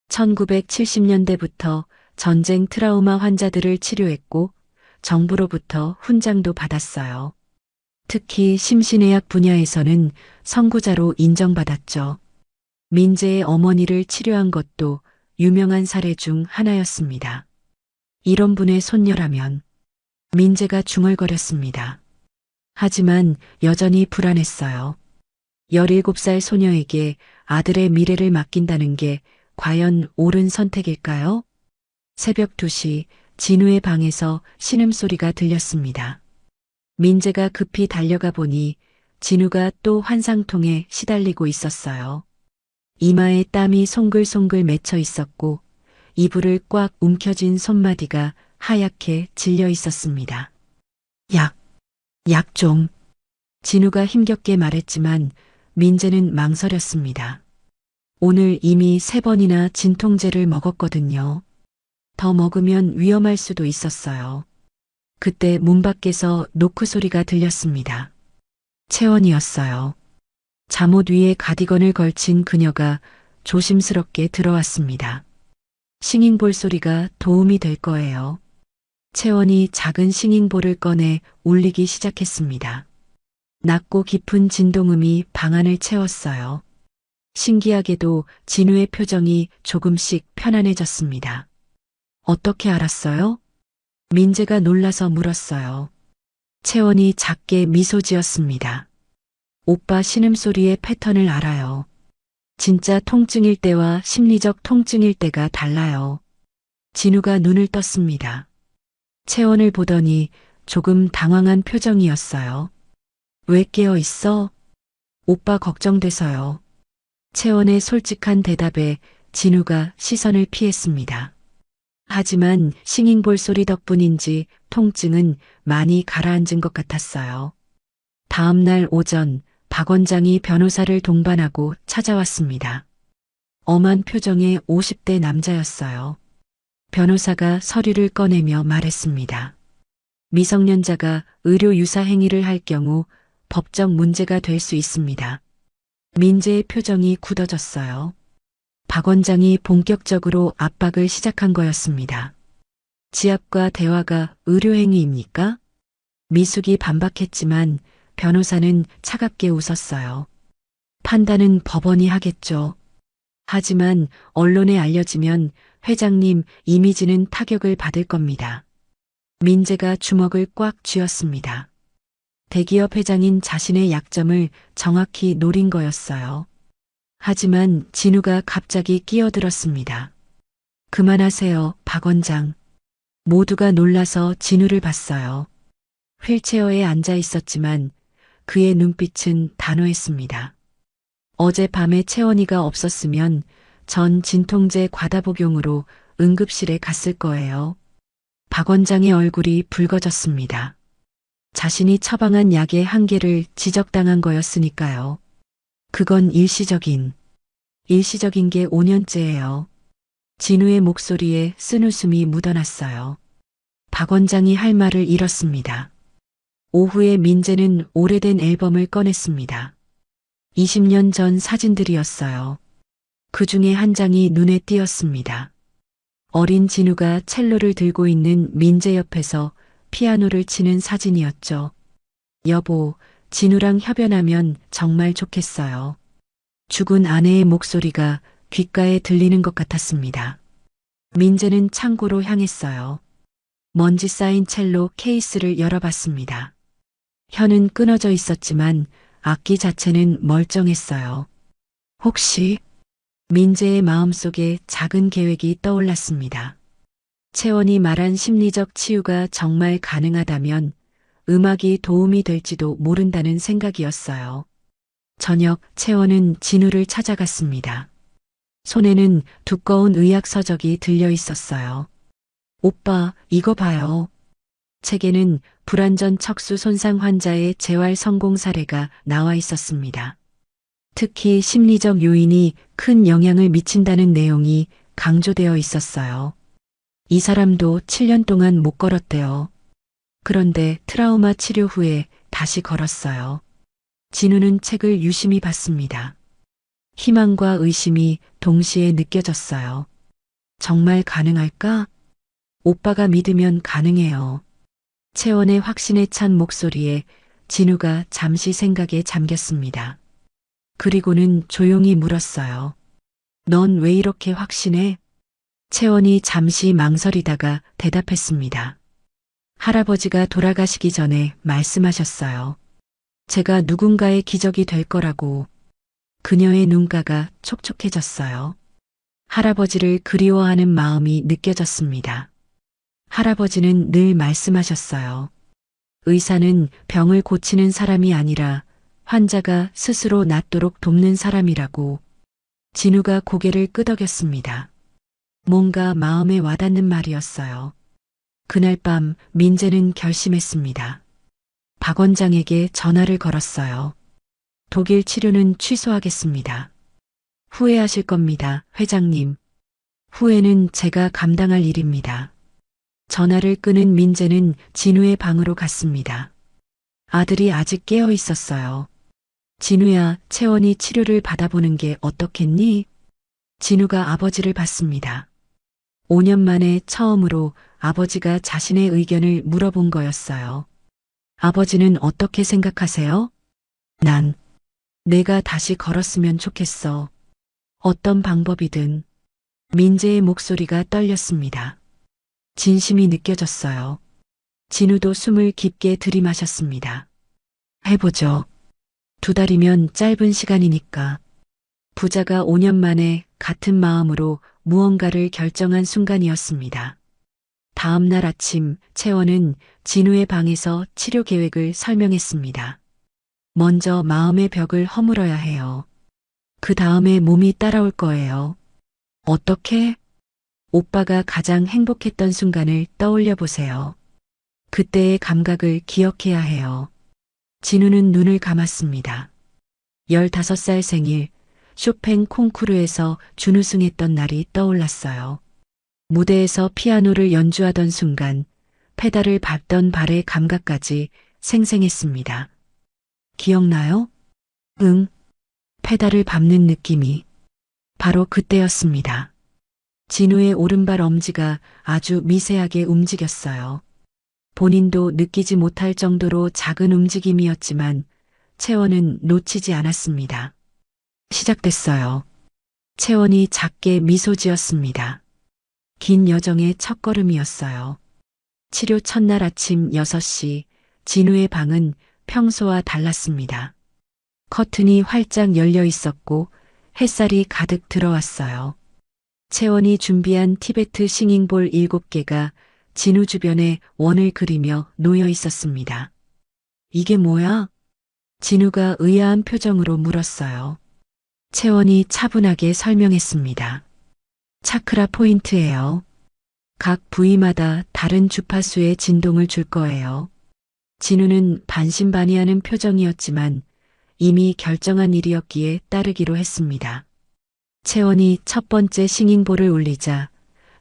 1970년대부터 전쟁 트라우마 환자들을 치료했고 정부로부터 훈장도 받았어요. 특히 심신의학 분야에서는 선구자로 인정받았죠. 민재의 어머니를 치료한 것도 유명한 사례 중 하나였습니다. 이런 분의 손녀라면 민재가 중얼거렸습니다. 하지만 여전히 불안했어요. 17살 소녀에게 아들의 미래를 맡긴다는 게 과연 옳은 선택일까요? 새벽 2시 진우의 방에서 신음소리가 들렸습니다. 민재가 급히 달려가 보니 진우가 또 환상통에 시달리고 있었어요. 이마에 땀이 송글송글 맺혀 있었고 이불을 꽉 움켜쥔 손마디가 하얗게 질려 있었습니다. 약 좀. 진우가 힘겹게 말했지만 민재는 망설였습니다. 오늘 이미 3번이나 진통제를 먹었거든요. 더 먹으면 위험할 수도 있었어요. 그때 문 밖에서 노크 소리가 들렸습니다. 채원이었어요. 잠옷 위에 가디건을 걸친 그녀가 조심스럽게 들어왔습니다. 싱잉볼 소리가 도움이 될 거예요. 채원이 작은 싱잉볼을 꺼내 울리기 시작했습니다. 낮고 깊은 진동음이 방안을 채웠어요. 신기하게도 진우의 표정이 조금씩 편안해졌습니다. 어떻게 알았어요? 민재가 놀라서 물었어요. 채원이 작게 미소 지었습니다. 오빠 신음소리의 패턴을 알아요. 진짜 통증일 때와 심리적 통증일 때가 달라요. 진우가 눈을 떴습니다. 채원을 보더니 조금 당황한 표정이었어요. 왜 깨어 있어? 오빠 걱정돼서요. 채원의 솔직한 대답에 진우가 시선을 피했습니다. 하지만 싱잉볼 소리 덕분인지 통증은 많이 가라앉은 것 같았어요. 다음 날 오전 박 원장이 변호사를 동반하고 찾아왔습니다. 엄한 표정의 50대 남자였어요. 변호사가 서류를 꺼내며 말했습니다. 미성년자가 의료 유사 행위를 할 경우 법적 문제가 될 수 있습니다. 민재의 표정이 굳어졌어요. 박 원장이 본격적으로 압박을 시작한 거였습니다. 지압과 대화가 의료행위입니까? 미숙이 반박했지만 변호사는 차갑게 웃었어요. 판단은 법원이 하겠죠. 하지만 언론에 알려지면 회장님 이미지는 타격을 받을 겁니다. 민재가 주먹을 꽉 쥐었습니다. 대기업 회장인 자신의 약점을 정확히 노린 거였어요. 하지만 진우가 갑자기 끼어들었습니다. 그만하세요, 박 원장. 모두가 놀라서 진우를 봤어요. 휠체어에 앉아 있었지만 그의 눈빛은 단호했습니다. 어젯밤에 채원이가 없었으면 전 진통제 과다 복용으로 응급실에 갔을 거예요. 박 원장의 얼굴이 붉어졌습니다. 자신이 처방한 약의 한계를 지적당한 거였으니까요. 그건 일시적인 게 5년째예요. 진우의 목소리에 쓴웃음이 묻어났어요. 박 원장이 할 말을 잃었습니다. 오후에 민재는 오래된 앨범을 꺼냈습니다. 20년 전 사진들이었어요. 그 중에 한 장이 눈에 띄었습니다. 어린 진우가 첼로를 들고 있는 민재 옆에서 피아노를 치는 사진이었죠. 여보, 진우랑 협연하면 정말 좋겠어요. 죽은 아내의 목소리가 귓가에 들리는 것 같았습니다. 민재는 창고로 향했어요. 먼지 쌓인 첼로 케이스를 열어봤습니다. 혀는 끊어져 있었지만 악기 자체는 멀쩡했어요. 혹시 민재의 마음속에 작은 계획이 떠올랐습니다. 채원이 말한 심리적 치유가 정말 가능하다면 음악이 도움이 될지도 모른다는 생각이었어요. 저녁 채원은 진우를 찾아갔습니다. 손에는 두꺼운 의학 서적이 들려 있었어요. 오빠, 이거 봐요. 책에는 불안전 척수 손상 환자의 재활 성공 사례가 나와 있었습니다. 특히 심리적 요인이 큰 영향을 미친다는 내용이 강조되어 있었어요. 이 사람도 7년 동안 못 걸었대요. 그런데 트라우마 치료 후에 다시 걸었어요. 진우는 책을 유심히 봤습니다. 희망과 의심이 동시에 느껴졌어요. 정말 가능할까? 오빠가 믿으면 가능해요. 채원의 확신에 찬 목소리에 진우가 잠시 생각에 잠겼습니다. 그리고는 조용히 물었어요. 넌 왜 이렇게 확신해? 채원이 잠시 망설이다가 대답했습니다. 할아버지가 돌아가시기 전에 말씀하셨어요. 제가 누군가의 기적이 될 거라고. 그녀의 눈가가 촉촉해졌어요. 할아버지를 그리워하는 마음이 느껴졌습니다. 할아버지는 늘 말씀하셨어요. 의사는 병을 고치는 사람이 아니라 환자가 스스로 낫도록 돕는 사람이라고. 진우가 고개를 끄덕였습니다. 뭔가 마음에 와닿는 말이었어요. 그날 밤 민재는 결심했습니다. 박 원장에게 전화를 걸었어요. 독일 치료는 취소하겠습니다. 후회하실 겁니다, 회장님. 후회는 제가 감당할 일입니다. 전화를 끄는 민재는 진우의 방으로 갔습니다. 아들이 아직 깨어 있었어요. 진우야, 채원이 치료를 받아보는 게 어떻겠니? 진우가 아버지를 봤습니다. 5년 만에 처음으로 아버지가 자신의 의견을 물어본 거였어요. 아버지는 어떻게 생각하세요? 난 내가 다시 걸었으면 좋겠어. 어떤 방법이든. 민재의 목소리가 떨렸습니다. 진심이 느껴졌어요. 진우도 숨을 깊게 들이마셨습니다. 해보죠. 2달이면 짧은 시간이니까. 부자가 5년 만에 같은 마음으로 무언가를 결정한 순간이었습니다. 다음 날 아침 채원은 진우의 방에서 치료 계획을 설명했습니다. 먼저 마음의 벽을 허물어야 해요. 그 다음에 몸이 따라올 거예요. 어떻게? 오빠가 가장 행복했던 순간을 떠올려 보세요. 그때의 감각을 기억해야 해요. 진우는 눈을 감았습니다. 15살 생일, 쇼팽 콩쿠르에서 준우승했던 날이 떠올랐어요. 무대에서 피아노를 연주하던 순간, 페달을 밟던 발의 감각까지 생생했습니다. 기억나요? 응. 페달을 밟는 느낌이. 바로 그때였습니다. 진우의 오른발 엄지가 아주 미세하게 움직였어요. 본인도 느끼지 못할 정도로 작은 움직임이었지만 채원은 놓치지 않았습니다. 시작됐어요. 채원이 작게 미소 지었습니다. 긴 여정의 첫걸음이었어요. 치료 첫날 아침 6시 진우의 방은 평소와 달랐습니다. 커튼이 활짝 열려 있었고 햇살이 가득 들어왔어요. 채원이 준비한 티베트 싱잉볼 7개가 진우 주변에 원을 그리며 놓여 있었습니다. 이게 뭐야? 진우가 의아한 표정으로 물었어요. 채원이 차분하게 설명했습니다. 차크라 포인트예요. 각 부위마다 다른 주파수의 진동을 줄 거예요. 진우는 반신반의하는 표정이었지만 이미 결정한 일이었기에 따르기로 했습니다. 채원이 첫 번째 싱잉볼을 울리자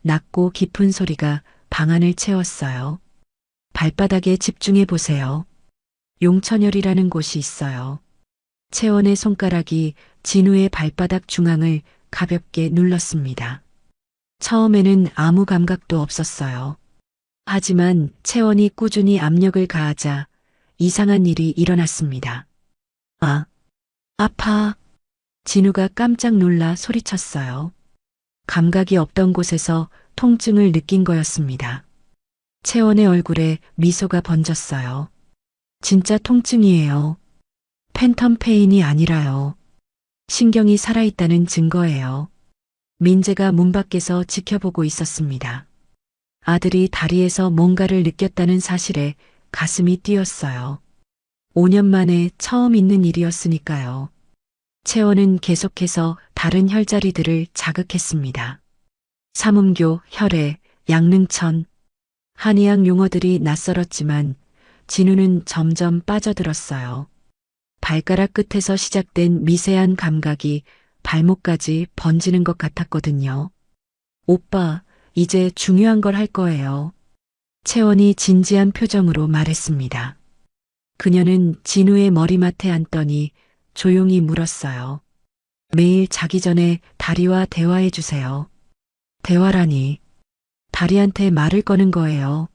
낮고 깊은 소리가 방안을 채웠어요. 발바닥에 집중해 보세요. 용천혈이라는 곳이 있어요. 채원의 손가락이 진우의 발바닥 중앙을 가볍게 눌렀습니다. 처음에는 아무 감각도 없었어요. 하지만 채원이 꾸준히 압력을 가하자 이상한 일이 일어났습니다. 아, 아파. 진우가 깜짝 놀라 소리쳤어요. 감각이 없던 곳에서 통증을 느낀 거였습니다. 채원의 얼굴에 미소가 번졌어요. 진짜 통증이에요. 팬텀 페인이 아니라요. 신경이 살아있다는 증거예요. 민재가 문 밖에서 지켜보고 있었습니다. 아들이 다리에서 뭔가를 느꼈다는 사실에 가슴이 뛰었어요. 5년 만에 처음 있는 일이었으니까요. 채원은 계속해서 다른 혈자리들을 자극했습니다. 삼음교, 혈액, 양릉천, 한의학 용어들이 낯설었지만 진우는 점점 빠져들었어요. 발가락 끝에서 시작된 미세한 감각이 발목까지 번지는 것 같았거든요. 오빠, 이제 중요한 걸 할 거예요. 채원이 진지한 표정으로 말했습니다. 그녀는 진우의 머리맡에 앉더니 조용히 물었어요. 매일 자기 전에 다리와 대화해 주세요. 대화라니. 다리한테 말을 거는 거예요.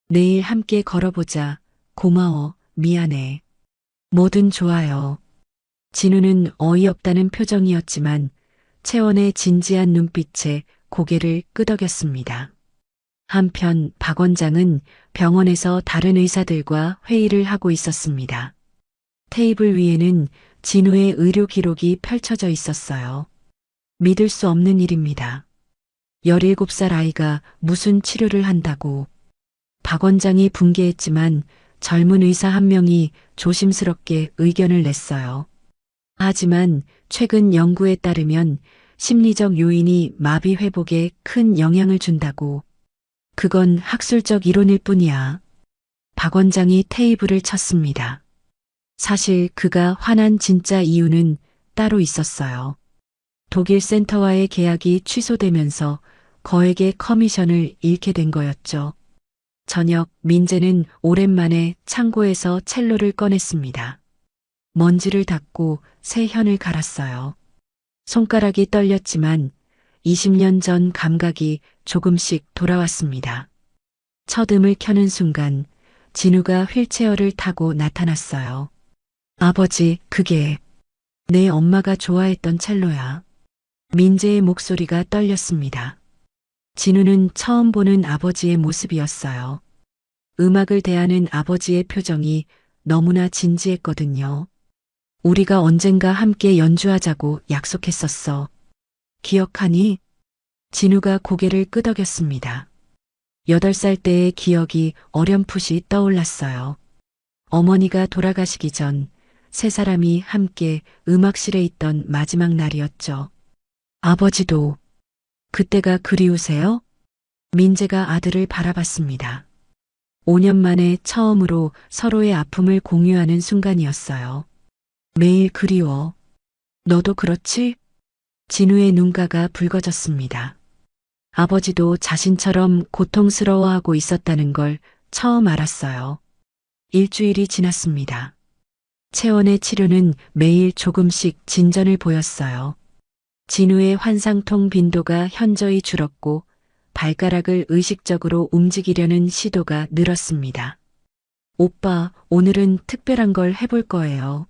내일 함께 걸어보자. 고마워. 미안해. 뭐든 좋아요. 진우는 어이없다는 표정이었지만 채원의 진지한 눈빛에 고개를 끄덕였습니다. 한편 박 원장은 병원에서 다른 의사들과 회의를 하고 있었습니다. 테이블 위에는 진우의 의료 기록이 펼쳐져 있었어요. 믿을 수 없는 일입니다. 17살 아이가 무슨 치료를 한다고. 박 원장이 분개했지만 젊은 의사 한 명이 조심스럽게 의견을 냈어요. 하지만 최근 연구에 따르면 심리적 요인이 마비 회복에 큰 영향을 준다고. 그건 학술적 이론일 뿐이야. 박 원장이 테이블을 쳤습니다. 사실 그가 화난 진짜 이유는 따로 있었어요. 독일 센터와의 계약이 취소되면서 거액의 커미션을 잃게 된 거였죠. 저녁 민재는 오랜만에 창고에서 첼로를 꺼냈습니다. 먼지를 닦고 새 현을 갈았어요. 손가락이 떨렸지만 20년 전 감각이 조금씩 돌아왔습니다. 첫 음을 켜는 순간 진우가 휠체어를 타고 나타났어요. 아버지, 그게 내 엄마가 좋아했던 첼로야. 민재의 목소리가 떨렸습니다. 진우는 처음 보는 아버지의 모습이었어요. 음악을 대하는 아버지의 표정이 너무나 진지했거든요. 우리가 언젠가 함께 연주하자고 약속했었어. 기억하니? 진우가 고개를 끄덕였습니다. 8살 때의 기억이 어렴풋이 떠올랐어요. 어머니가 돌아가시기 전 세 사람이 함께 음악실에 있던 마지막 날이었죠. 아버지도 그때가 그리우세요? 민재가 아들을 바라봤습니다. 5년 만에 처음으로 서로의 아픔을 공유하는 순간이었어요. 매일 그리워. 너도 그렇지? 진우의 눈가가 붉어졌습니다. 아버지도 자신처럼 고통스러워하고 있었다는 걸 처음 알았어요. 일주일이 지났습니다. 채원의 치료는 매일 조금씩 진전을 보였어요. 진우의 환상통 빈도가 현저히 줄었고 발가락을 의식적으로 움직이려는 시도가 늘었습니다. 오빠, 오늘은 특별한 걸 해볼 거예요.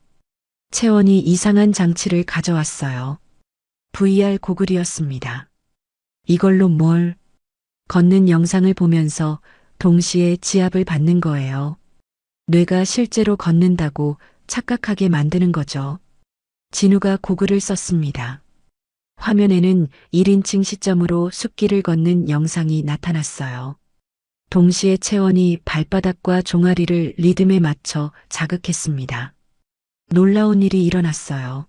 채원이 이상한 장치를 가져왔어요. VR 고글이었습니다. 이걸로 뭘? 걷는 영상을 보면서 동시에 지압을 받는 거예요. 뇌가 실제로 걷는다고 착각하게 만드는 거죠. 진우가 고글을 썼습니다. 화면에는 1인칭 시점으로 숲길을 걷는 영상이 나타났어요. 동시에 채원이 발바닥과 종아리를 리듬에 맞춰 자극했습니다. 놀라운 일이 일어났어요.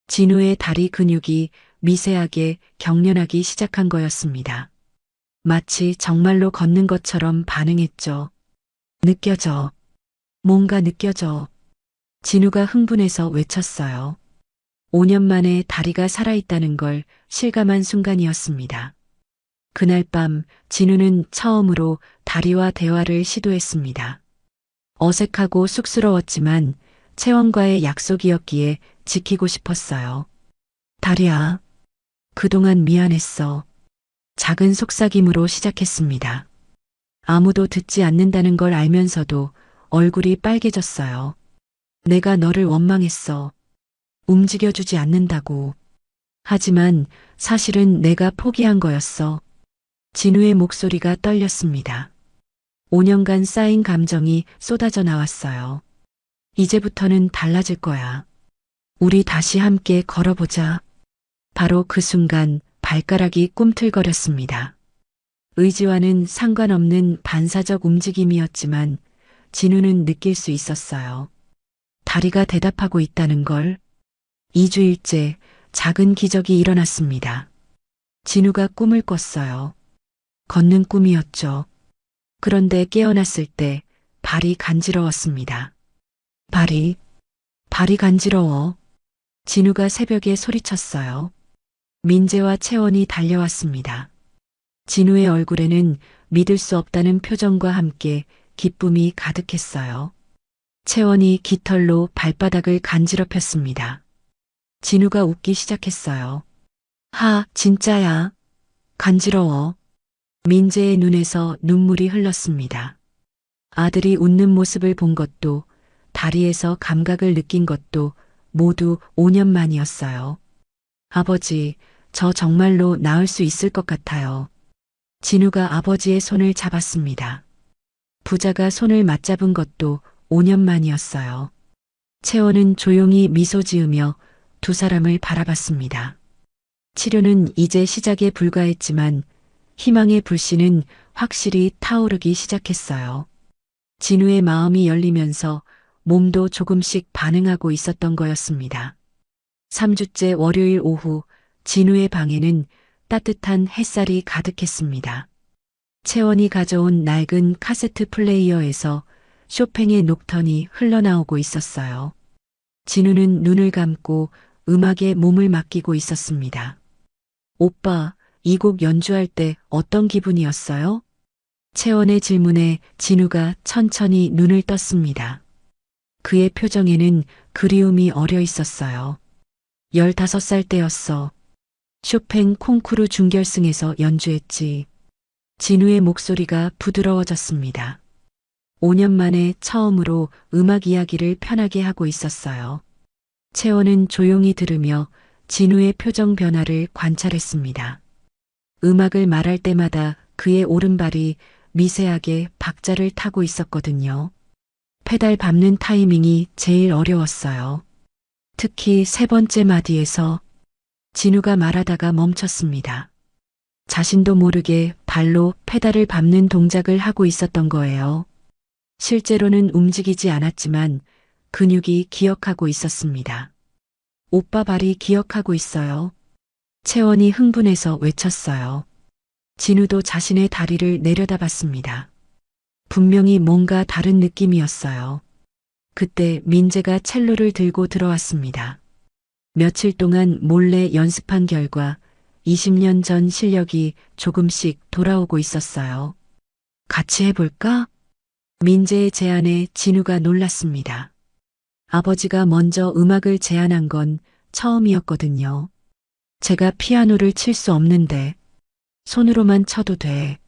진우의 다리 근육이 미세하게 경련하기 시작한 거였습니다. 마치 정말로 걷는 것처럼 반응했죠. 느껴져. 뭔가 느껴져. 진우가 흥분해서 외쳤어요. 5년 만에 다리가 살아있다는 걸 실감한 순간이었습니다. 그날 밤 진우는 처음으로 다리와 대화를 시도했습니다. 어색하고 쑥스러웠지만 채원과의 약속이었기에 지키고 싶었어요. 다리야, 그동안 미안했어. 작은 속삭임으로 시작했습니다. 아무도 듣지 않는다는 걸 알면서도 얼굴이 빨개졌어요. 내가 너를 원망했어. 움직여주지 않는다고. 하지만 사실은 내가 포기한 거였어. 진우의 목소리가 떨렸습니다. 5년간 쌓인 감정이 쏟아져 나왔어요. 이제부터는 달라질 거야. 우리 다시 함께 걸어보자. 바로 그 순간 발가락이 꿈틀거렸습니다. 의지와는 상관없는 반사적 움직임이었지만 진우는 느낄 수 있었어요. 다리가 대답하고 있다는 걸. 2주일째 작은 기적이 일어났습니다. 진우가 꿈을 꿨어요. 걷는 꿈이었죠. 그런데 깨어났을 때 발이 간지러웠습니다. 발이 간지러워. 진우가 새벽에 소리쳤어요. 민재와 채원이 달려왔습니다. 진우의 얼굴에는 믿을 수 없다는 표정과 함께 기쁨이 가득했어요. 채원이 깃털로 발바닥을 간지럽혔습니다. 진우가 웃기 시작했어요. 진짜야. 간지러워. 민재의 눈에서 눈물이 흘렀습니다. 아들이 웃는 모습을 본 것도 다리에서 감각을 느낀 것도 모두 5년 만이었어요. 아버지, 저 정말로 나을 수 있을 것 같아요. 진우가 아버지의 손을 잡았습니다. 부자가 손을 맞잡은 것도 5년 만이었어요. 채원은 조용히 미소 지으며 두 사람을 바라봤습니다. 치료는 이제 시작에 불과했지만 희망의 불씨는 확실히 타오르기 시작했어요. 진우의 마음이 열리면서 몸도 조금씩 반응하고 있었던 거였습니다. 3주째 월요일 오후 진우의 방에는 따뜻한 햇살이 가득했습니다. 채원이 가져온 낡은 카세트 플레이어에서 쇼팽의 녹턴이 흘러나오고 있었어요. 진우는 눈을 감고 음악에 몸을 맡기고 있었습니다. 오빠, 이 곡 연주할 때 어떤 기분이었어요? 채원의 질문에 진우가 천천히 눈을 떴습니다. 그의 표정에는 그리움이 어려 있었어요. 15살 때였어. 쇼팽 콩쿠르 준결승에서 연주했지. 진우의 목소리가 부드러워졌습니다. 5년 만에 처음으로 음악 이야기를 편하게 하고 있었어요. 채원은 조용히 들으며 진우의 표정 변화를 관찰했습니다. 음악을 말할 때마다 그의 오른발이 미세하게 박자를 타고 있었거든요. 페달 밟는 타이밍이 제일 어려웠어요. 특히 세 번째 마디에서 진우가 말하다가 멈췄습니다. 자신도 모르게 발로 페달을 밟는 동작을 하고 있었던 거예요. 실제로는 움직이지 않았지만 근육이 기억하고 있었습니다. 오빠 발이 기억하고 있어요. 채원이 흥분해서 외쳤어요. 진우도 자신의 다리를 내려다봤습니다. 분명히 뭔가 다른 느낌이었어요. 그때 민재가 첼로를 들고 들어왔습니다. 며칠 동안 몰래 연습한 결과 20년 전 실력이 조금씩 돌아오고 있었어요. 같이 해볼까? 민재의 제안에 진우가 놀랐습니다. 아버지가 먼저 음악을 제안한 건 처음이었거든요. 제가 피아노를 칠 수 없는데 손으로만 쳐도 돼.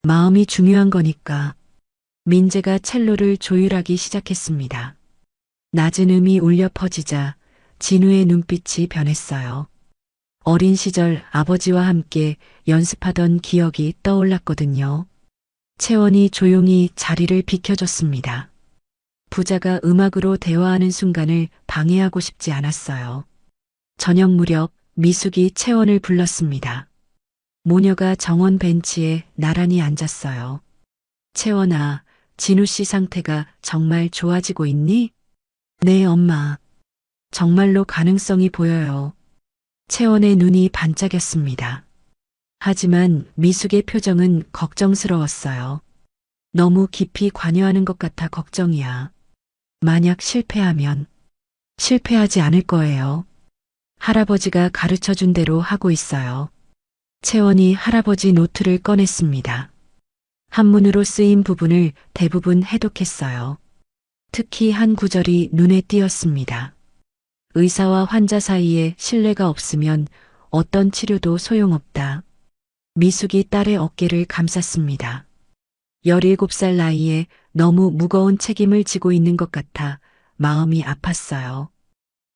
마음이 중요한 거니까. 민재가 첼로를 조율하기 시작했습니다. 낮은 음이 울려 퍼지자 진우의 눈빛이 변했어요. 어린 시절 아버지와 함께 연습하던 기억이 떠올랐거든요. 채원이 조용히 자리를 비켜줬습니다. 부자가 음악으로 대화하는 순간을 방해하고 싶지 않았어요. 저녁 무렵 미숙이 채원을 불렀습니다. 모녀가 정원 벤치에 나란히 앉았어요. 채원아, 진우 씨 상태가 정말 좋아지고 있니? 네, 엄마. 정말로 가능성이 보여요. 채원의 눈이 반짝였습니다. 하지만 미숙의 표정은 걱정스러웠어요. 너무 깊이 관여하는 것 같아 걱정이야. 만약 실패하면 실패하지 않을 거예요. 할아버지가 가르쳐준 대로 하고 있어요. 채원이 할아버지 노트를 꺼냈습니다. 한문으로 쓰인 부분을 대부분 해독했어요. 특히 한 구절이 눈에 띄었습니다. 의사와 환자 사이에 신뢰가 없으면 어떤 치료도 소용없다. 미숙이 딸의 어깨를 감쌌습니다. 17살 나이에 너무 무거운 책임을 지고 있는 것 같아 마음이 아팠어요.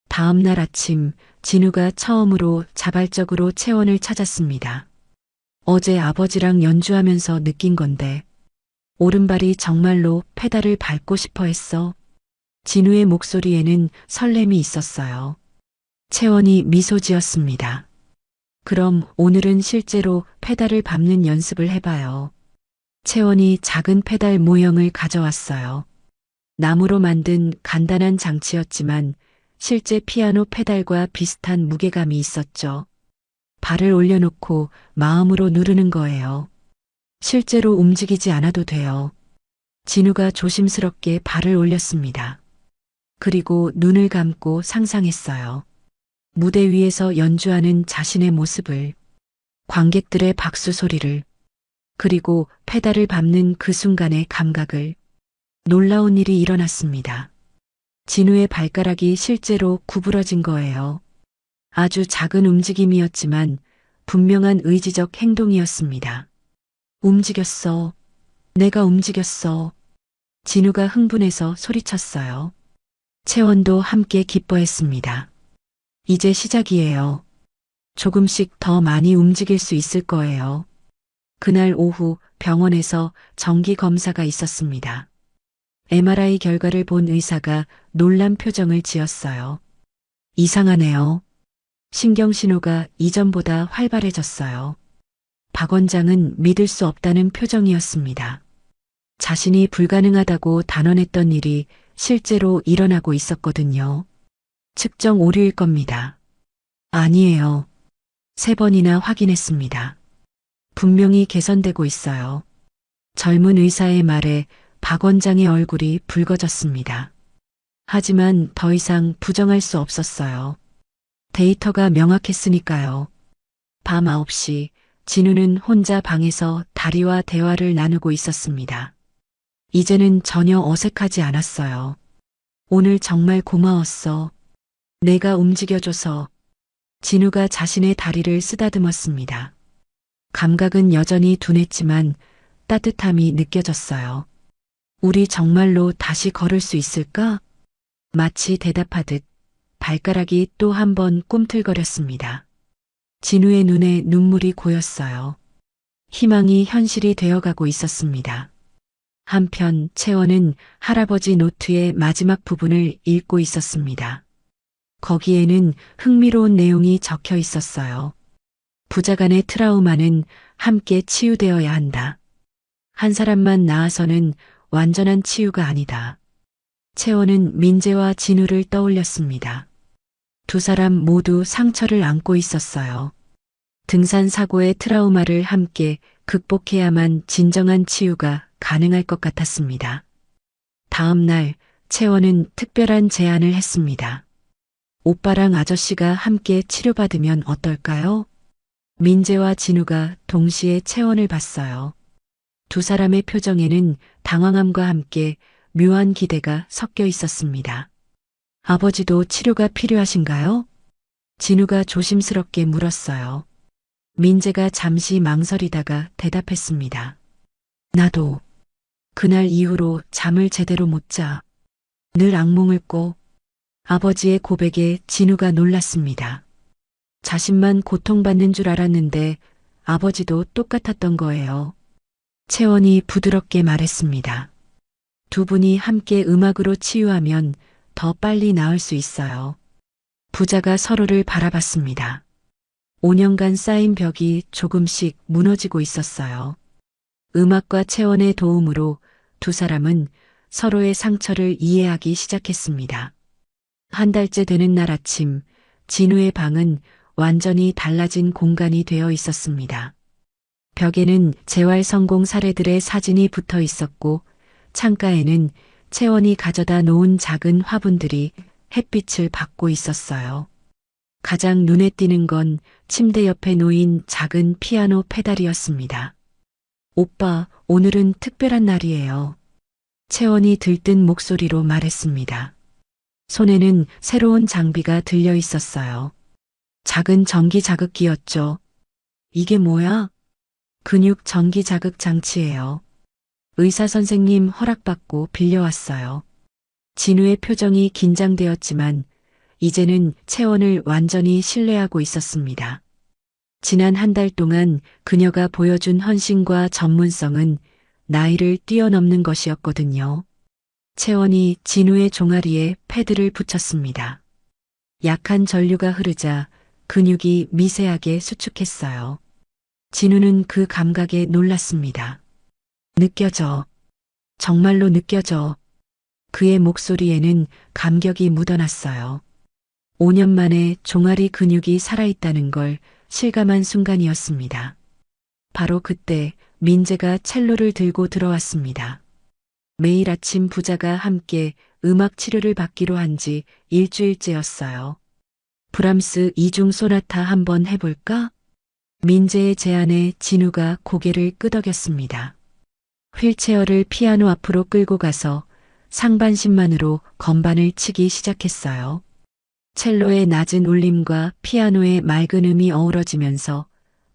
다음 날 아침 진우가 처음으로 자발적으로 채원을 찾았습니다. 어제 아버지랑 연주하면서 느낀 건데 오른발이 정말로 페달을 밟고 싶어 했어. 진우의 목소리에는 설렘이 있었어요. 채원이 미소 지었습니다. 그럼 오늘은 실제로 페달을 밟는 연습을 해봐요. 채원이 작은 페달 모형을 가져왔어요. 나무로 만든 간단한 장치였지만 실제 피아노 페달과 비슷한 무게감이 있었죠. 발을 올려놓고 마음으로 누르는 거예요. 실제로 움직이지 않아도 돼요. 진우가 조심스럽게 발을 올렸습니다. 그리고 눈을 감고 상상했어요. 무대 위에서 연주하는 자신의 모습을, 관객들의 박수 소리를, 그리고 페달을 밟는 그 순간의 감각을. 놀라운 일이 일어났습니다. 진우의 발가락이 실제로 구부러진 거예요. 아주 작은 움직임이었지만 분명한 의지적 행동이었습니다. 움직였어. 내가 움직였어. 진우가 흥분해서 소리쳤어요. 채원도 함께 기뻐했습니다. 이제 시작이에요. 조금씩 더 많이 움직일 수 있을 거예요. 그날 오후 병원에서 정기 검사가 있었습니다. MRI 결과를 본 의사가 놀란 표정을 지었어요. 이상하네요. 신경신호가 이전보다 활발해졌어요. 박 원장은 믿을 수 없다는 표정이었습니다. 자신이 불가능하다고 단언했던 일이 실제로 일어나고 있었거든요. 측정 오류일 겁니다. 아니에요. 3번이나 확인했습니다. 분명히 개선되고 있어요. 젊은 의사의 말에 박 원장의 얼굴이 붉어졌습니다. 하지만 더 이상 부정할 수 없었어요. 데이터가 명확했으니까요. 밤 9시 진우는 혼자 방에서 다리와 대화를 나누고 있었습니다. 이제는 전혀 어색하지 않았어요. 오늘 정말 고마웠어. 내가 움직여줘서. 진우가 자신의 다리를 쓰다듬었습니다. 감각은 여전히 둔했지만 따뜻함이 느껴졌어요. 우리 정말로 다시 걸을 수 있을까? 마치 대답하듯 발가락이 또 한 번 꿈틀거렸습니다. 진우의 눈에 눈물이 고였어요. 희망이 현실이 되어가고 있었습니다. 한편 채원은 할아버지 노트의 마지막 부분을 읽고 있었습니다. 거기에는 흥미로운 내용이 적혀 있었어요. 부자간의 트라우마는 함께 치유되어야 한다. 한 사람만 나아서는 완전한 치유가 아니다. 채원은 민재와 진우를 떠올렸습니다. 두 사람 모두 상처를 안고 있었어요. 등산 사고의 트라우마를 함께 극복해야만 진정한 치유가 가능할 것 같았습니다. 다음 날 채원은 특별한 제안을 했습니다. 오빠랑 아저씨가 함께 치료받으면 어떨까요? 민재와 진우가 동시에 채원을 봤어요. 두 사람의 표정에는 당황함과 함께 묘한 기대가 섞여 있었습니다. 아버지도 치료가 필요하신가요? 진우가 조심스럽게 물었어요. 민재가 잠시 망설이다가 대답했습니다. 나도. 그날 이후로 잠을 제대로 못 자. 늘 악몽을 꿔. 아버지의 고백에 진우가 놀랐습니다. 자신만 고통받는 줄 알았는데 아버지도 똑같았던 거예요. 채원이 부드럽게 말했습니다. 두 분이 함께 음악으로 치유하면 더 빨리 나을 수 있어요. 부자가 서로를 바라봤습니다. 5년간 쌓인 벽이 조금씩 무너지고 있었어요. 음악과 채원의 도움으로 두 사람은 서로의 상처를 이해하기 시작했습니다. 한 달째 되는 날 아침, 진우의 방은 완전히 달라진 공간이 되어 있었습니다. 벽에는 재활 성공 사례들의 사진이 붙어 있었고, 창가에는 채원이 가져다 놓은 작은 화분들이 햇빛을 받고 있었어요. 가장 눈에 띄는 건 침대 옆에 놓인 작은 피아노 페달이었습니다. 오빠, 오늘은 특별한 날이에요. 채원이 들뜬 목소리로 말했습니다. 손에는 새로운 장비가 들려 있었어요. 작은 전기 자극기였죠. 이게 뭐야? 근육 전기 자극 장치예요. 의사 선생님 허락받고 빌려왔어요. 진우의 표정이 긴장되었지만 이제는 채원을 완전히 신뢰하고 있었습니다. 지난 한 달 동안 그녀가 보여준 헌신과 전문성은 나이를 뛰어넘는 것이었거든요. 채원이 진우의 종아리에 패드를 붙였습니다. 약한 전류가 흐르자 근육이 미세하게 수축했어요. 진우는 그 감각에 놀랐습니다. 느껴져. 정말로 느껴져. 그의 목소리에는 감격이 묻어났어요. 5년 만에 종아리 근육이 살아있다는 걸 실감한 순간이었습니다. 바로 그때 민재가 첼로를 들고 들어왔습니다. 매일 아침 부자가 함께 음악 치료를 받기로 한 지 일주일째였어요. 브람스 이중 소나타 한번 해볼까? 민재의 제안에 진우가 고개를 끄덕였습니다. 휠체어를 피아노 앞으로 끌고 가서 상반신만으로 건반을 치기 시작했어요. 첼로의 낮은 울림과 피아노의 맑은 음이 어우러지면서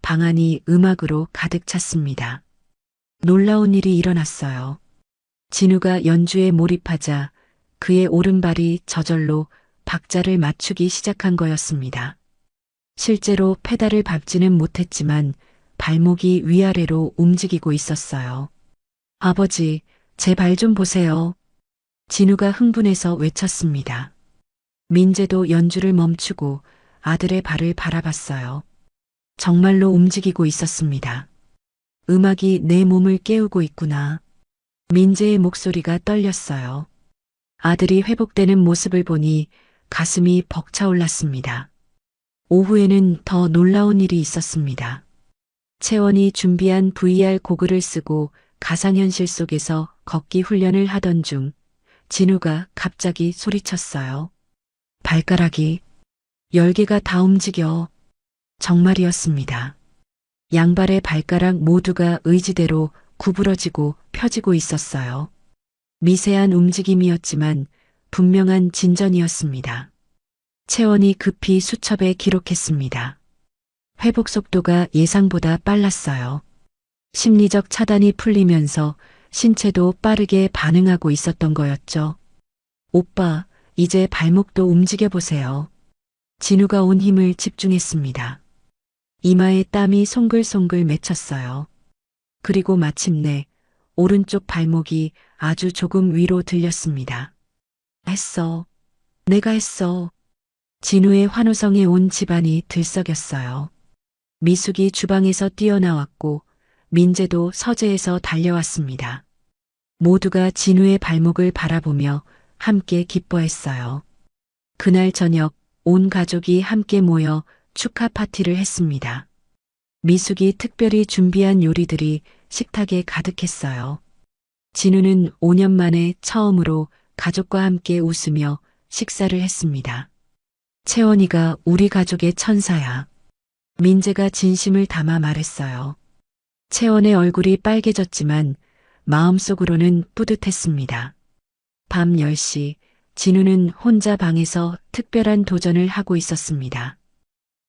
방 안이 음악으로 가득 찼습니다. 놀라운 일이 일어났어요. 진우가 연주에 몰입하자 그의 오른발이 저절로 박자를 맞추기 시작한 거였습니다. 실제로 페달을 밟지는 못했지만 발목이 위아래로 움직이고 있었어요. 아버지, 제 발 좀 보세요. 진우가 흥분해서 외쳤습니다. 민재도 연주를 멈추고 아들의 발을 바라봤어요. 정말로 움직이고 있었습니다. 음악이 내 몸을 깨우고 있구나. 민재의 목소리가 떨렸어요. 아들이 회복되는 모습을 보니 가슴이 벅차올랐습니다. 오후에는 더 놀라운 일이 있었습니다. 채원이 준비한 VR 고글을 쓰고 가상현실 속에서 걷기 훈련을 하던 중 진우가 갑자기 소리쳤어요. 발가락이 10개가 다 움직여. 정말이었습니다. 양발의 발가락 모두가 의지대로 구부러지고 펴지고 있었어요. 미세한 움직임이었지만 분명한 진전이었습니다. 채원이 급히 수첩에 기록했습니다. 회복 속도가 예상보다 빨랐어요. 심리적 차단이 풀리면서 신체도 빠르게 반응하고 있었던 거였죠. 오빠, 이제 발목도 움직여보세요. 진우가 온 힘을 집중했습니다. 이마에 땀이 송글송글 맺혔어요. 그리고 마침내 오른쪽 발목이 아주 조금 위로 들렸습니다. 했어. 내가 했어. 진우의 환호성에 온 집안이 들썩였어요. 미숙이 주방에서 뛰어나왔고 민재도 서재에서 달려왔습니다. 모두가 진우의 발목을 바라보며 함께 기뻐했어요. 그날 저녁 온 가족이 함께 모여 축하 파티를 했습니다. 미숙이 특별히 준비한 요리들이 식탁에 가득했어요. 진우는 5년 만에 처음으로 가족과 함께 웃으며 식사를 했습니다. 채원이가 우리 가족의 천사야. 민재가 진심을 담아 말했어요. 채원의 얼굴이 빨개졌지만 마음속으로는 뿌듯했습니다. 밤 10시 진우는 혼자 방에서 특별한 도전을 하고 있었습니다.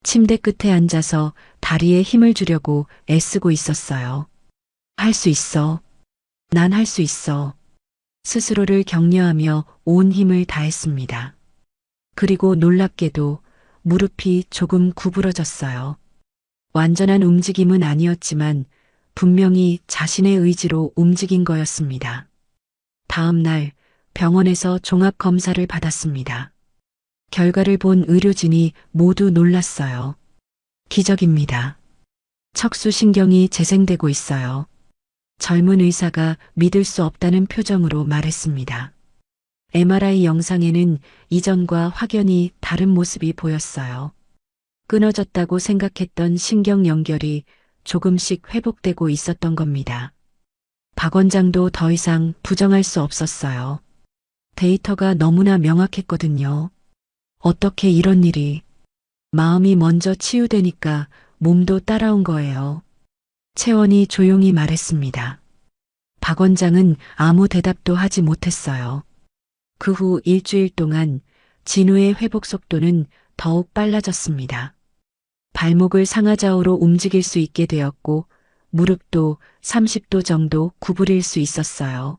침대 끝에 앉아서 다리에 힘을 주려고 애쓰고 있었어요. 할 수 있어. 난 할 수 있어. 스스로를 격려하며 온 힘을 다했습니다. 그리고 놀랍게도 무릎이 조금 구부러졌어요. 완전한 움직임은 아니었지만 분명히 자신의 의지로 움직인 거였습니다. 다음 날 병원에서 종합검사를 받았습니다. 결과를 본 의료진이 모두 놀랐어요. 기적입니다. 척수신경이 재생되고 있어요. 젊은 의사가 믿을 수 없다는 표정으로 말했습니다. MRI 영상에는 이전과 확연히 다른 모습이 보였어요. 끊어졌다고 생각했던 신경 연결이 조금씩 회복되고 있었던 겁니다. 박 원장도 더 이상 부정할 수 없었어요. 데이터가 너무나 명확했거든요. 어떻게 이런 일이. 마음이 먼저 치유되니까 몸도 따라온 거예요. 채원이 조용히 말했습니다. 박 원장은 아무 대답도 하지 못했어요. 그 후 일주일 동안 진우의 회복 속도는 더욱 빨라졌습니다. 발목을 상하좌우로 움직일 수 있게 되었고 무릎도 30도 정도 구부릴 수 있었어요.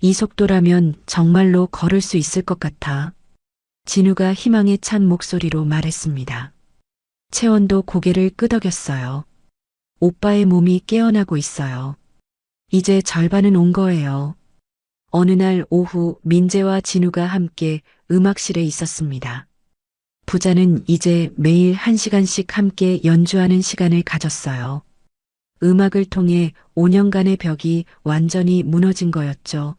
이 속도라면 정말로 걸을 수 있을 것 같아. 진우가 희망에 찬 목소리로 말했습니다. 채원도 고개를 끄덕였어요. 오빠의 몸이 깨어나고 있어요. 이제 절반은 온 거예요. 어느 날 오후 민재와 진우가 함께 음악실에 있었습니다. 부자는 이제 매일 1시간씩 함께 연주하는 시간을 가졌어요. 음악을 통해 5년간의 벽이 완전히 무너진 거였죠.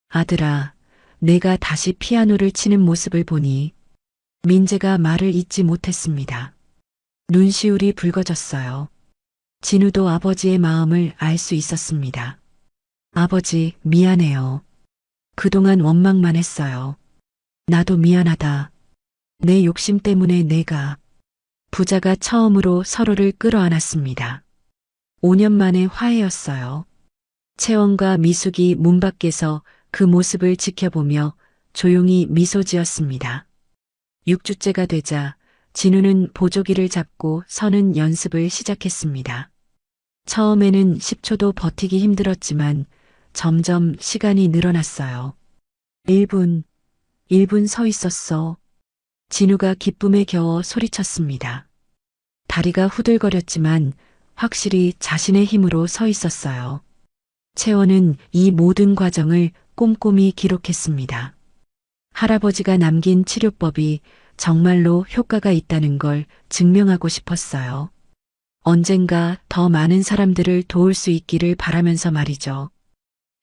아들아, 내가 다시 피아노를 치는 모습을 보니 민재가 말을 잇지 못했습니다. 눈시울이 붉어졌어요. 진우도 아버지의 마음을 알 수 있었습니다. 아버지, 미안해요. 그동안 원망만 했어요. 나도 미안하다. 내 욕심 때문에 내가. 부자가 처음으로 서로를 끌어안았습니다. 5년 만에 화해였어요. 채원과 미숙이 문 밖에서 그 모습을 지켜보며 조용히 미소 지었습니다. 6주째가 되자 진우는 보조기를 잡고 서는 연습을 시작했습니다. 처음에는 10초도 버티기 힘들었지만 점점 시간이 늘어났어요. 1분 서 있었어. 진우가 기쁨에 겨워 소리쳤습니다. 다리가 후들거렸지만 확실히 자신의 힘으로 서 있었어요. 채원은 이 모든 과정을 꼼꼼히 기록했습니다. 할아버지가 남긴 치료법이 정말로 효과가 있다는 걸 증명하고 싶었어요. 언젠가 더 많은 사람들을 도울 수 있기를 바라면서 말이죠.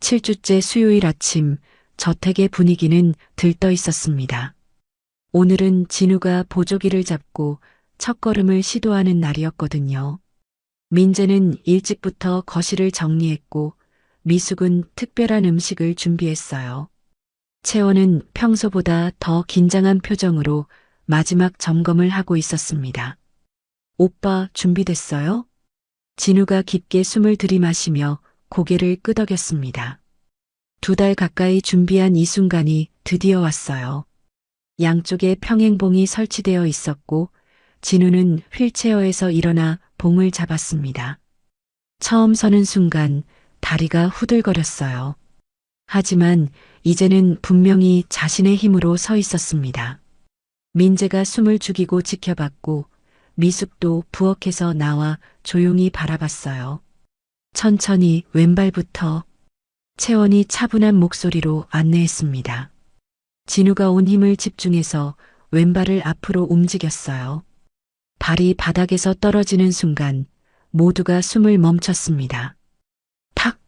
7주째 수요일 아침 저택의 분위기는 들떠 있었습니다. 오늘은 진우가 보조기를 잡고 첫걸음을 시도하는 날이었거든요. 민재는 일찍부터 거실을 정리했고 미숙은 특별한 음식을 준비했어요. 채원은 평소보다 더 긴장한 표정으로 마지막 점검을 하고 있었습니다. 오빠 준비됐어요? 진우가 깊게 숨을 들이마시며 고개를 끄덕였습니다. 2달 가까이 준비한 이 순간이 드디어 왔어요. 양쪽에 평행봉이 설치되어 있었고 진우는 휠체어에서 일어나 봉을 잡았습니다. 처음 서는 순간 다리가 후들거렸어요. 하지만 이제는 분명히 자신의 힘으로 서 있었습니다. 민재가 숨을 죽이고 지켜봤고 미숙도 부엌에서 나와 조용히 바라봤어요. 천천히 왼발부터. 채원이 차분한 목소리로 안내했습니다. 진우가 온 힘을 집중해서 왼발을 앞으로 움직였어요. 발이 바닥에서 떨어지는 순간 모두가 숨을 멈췄습니다. 탁!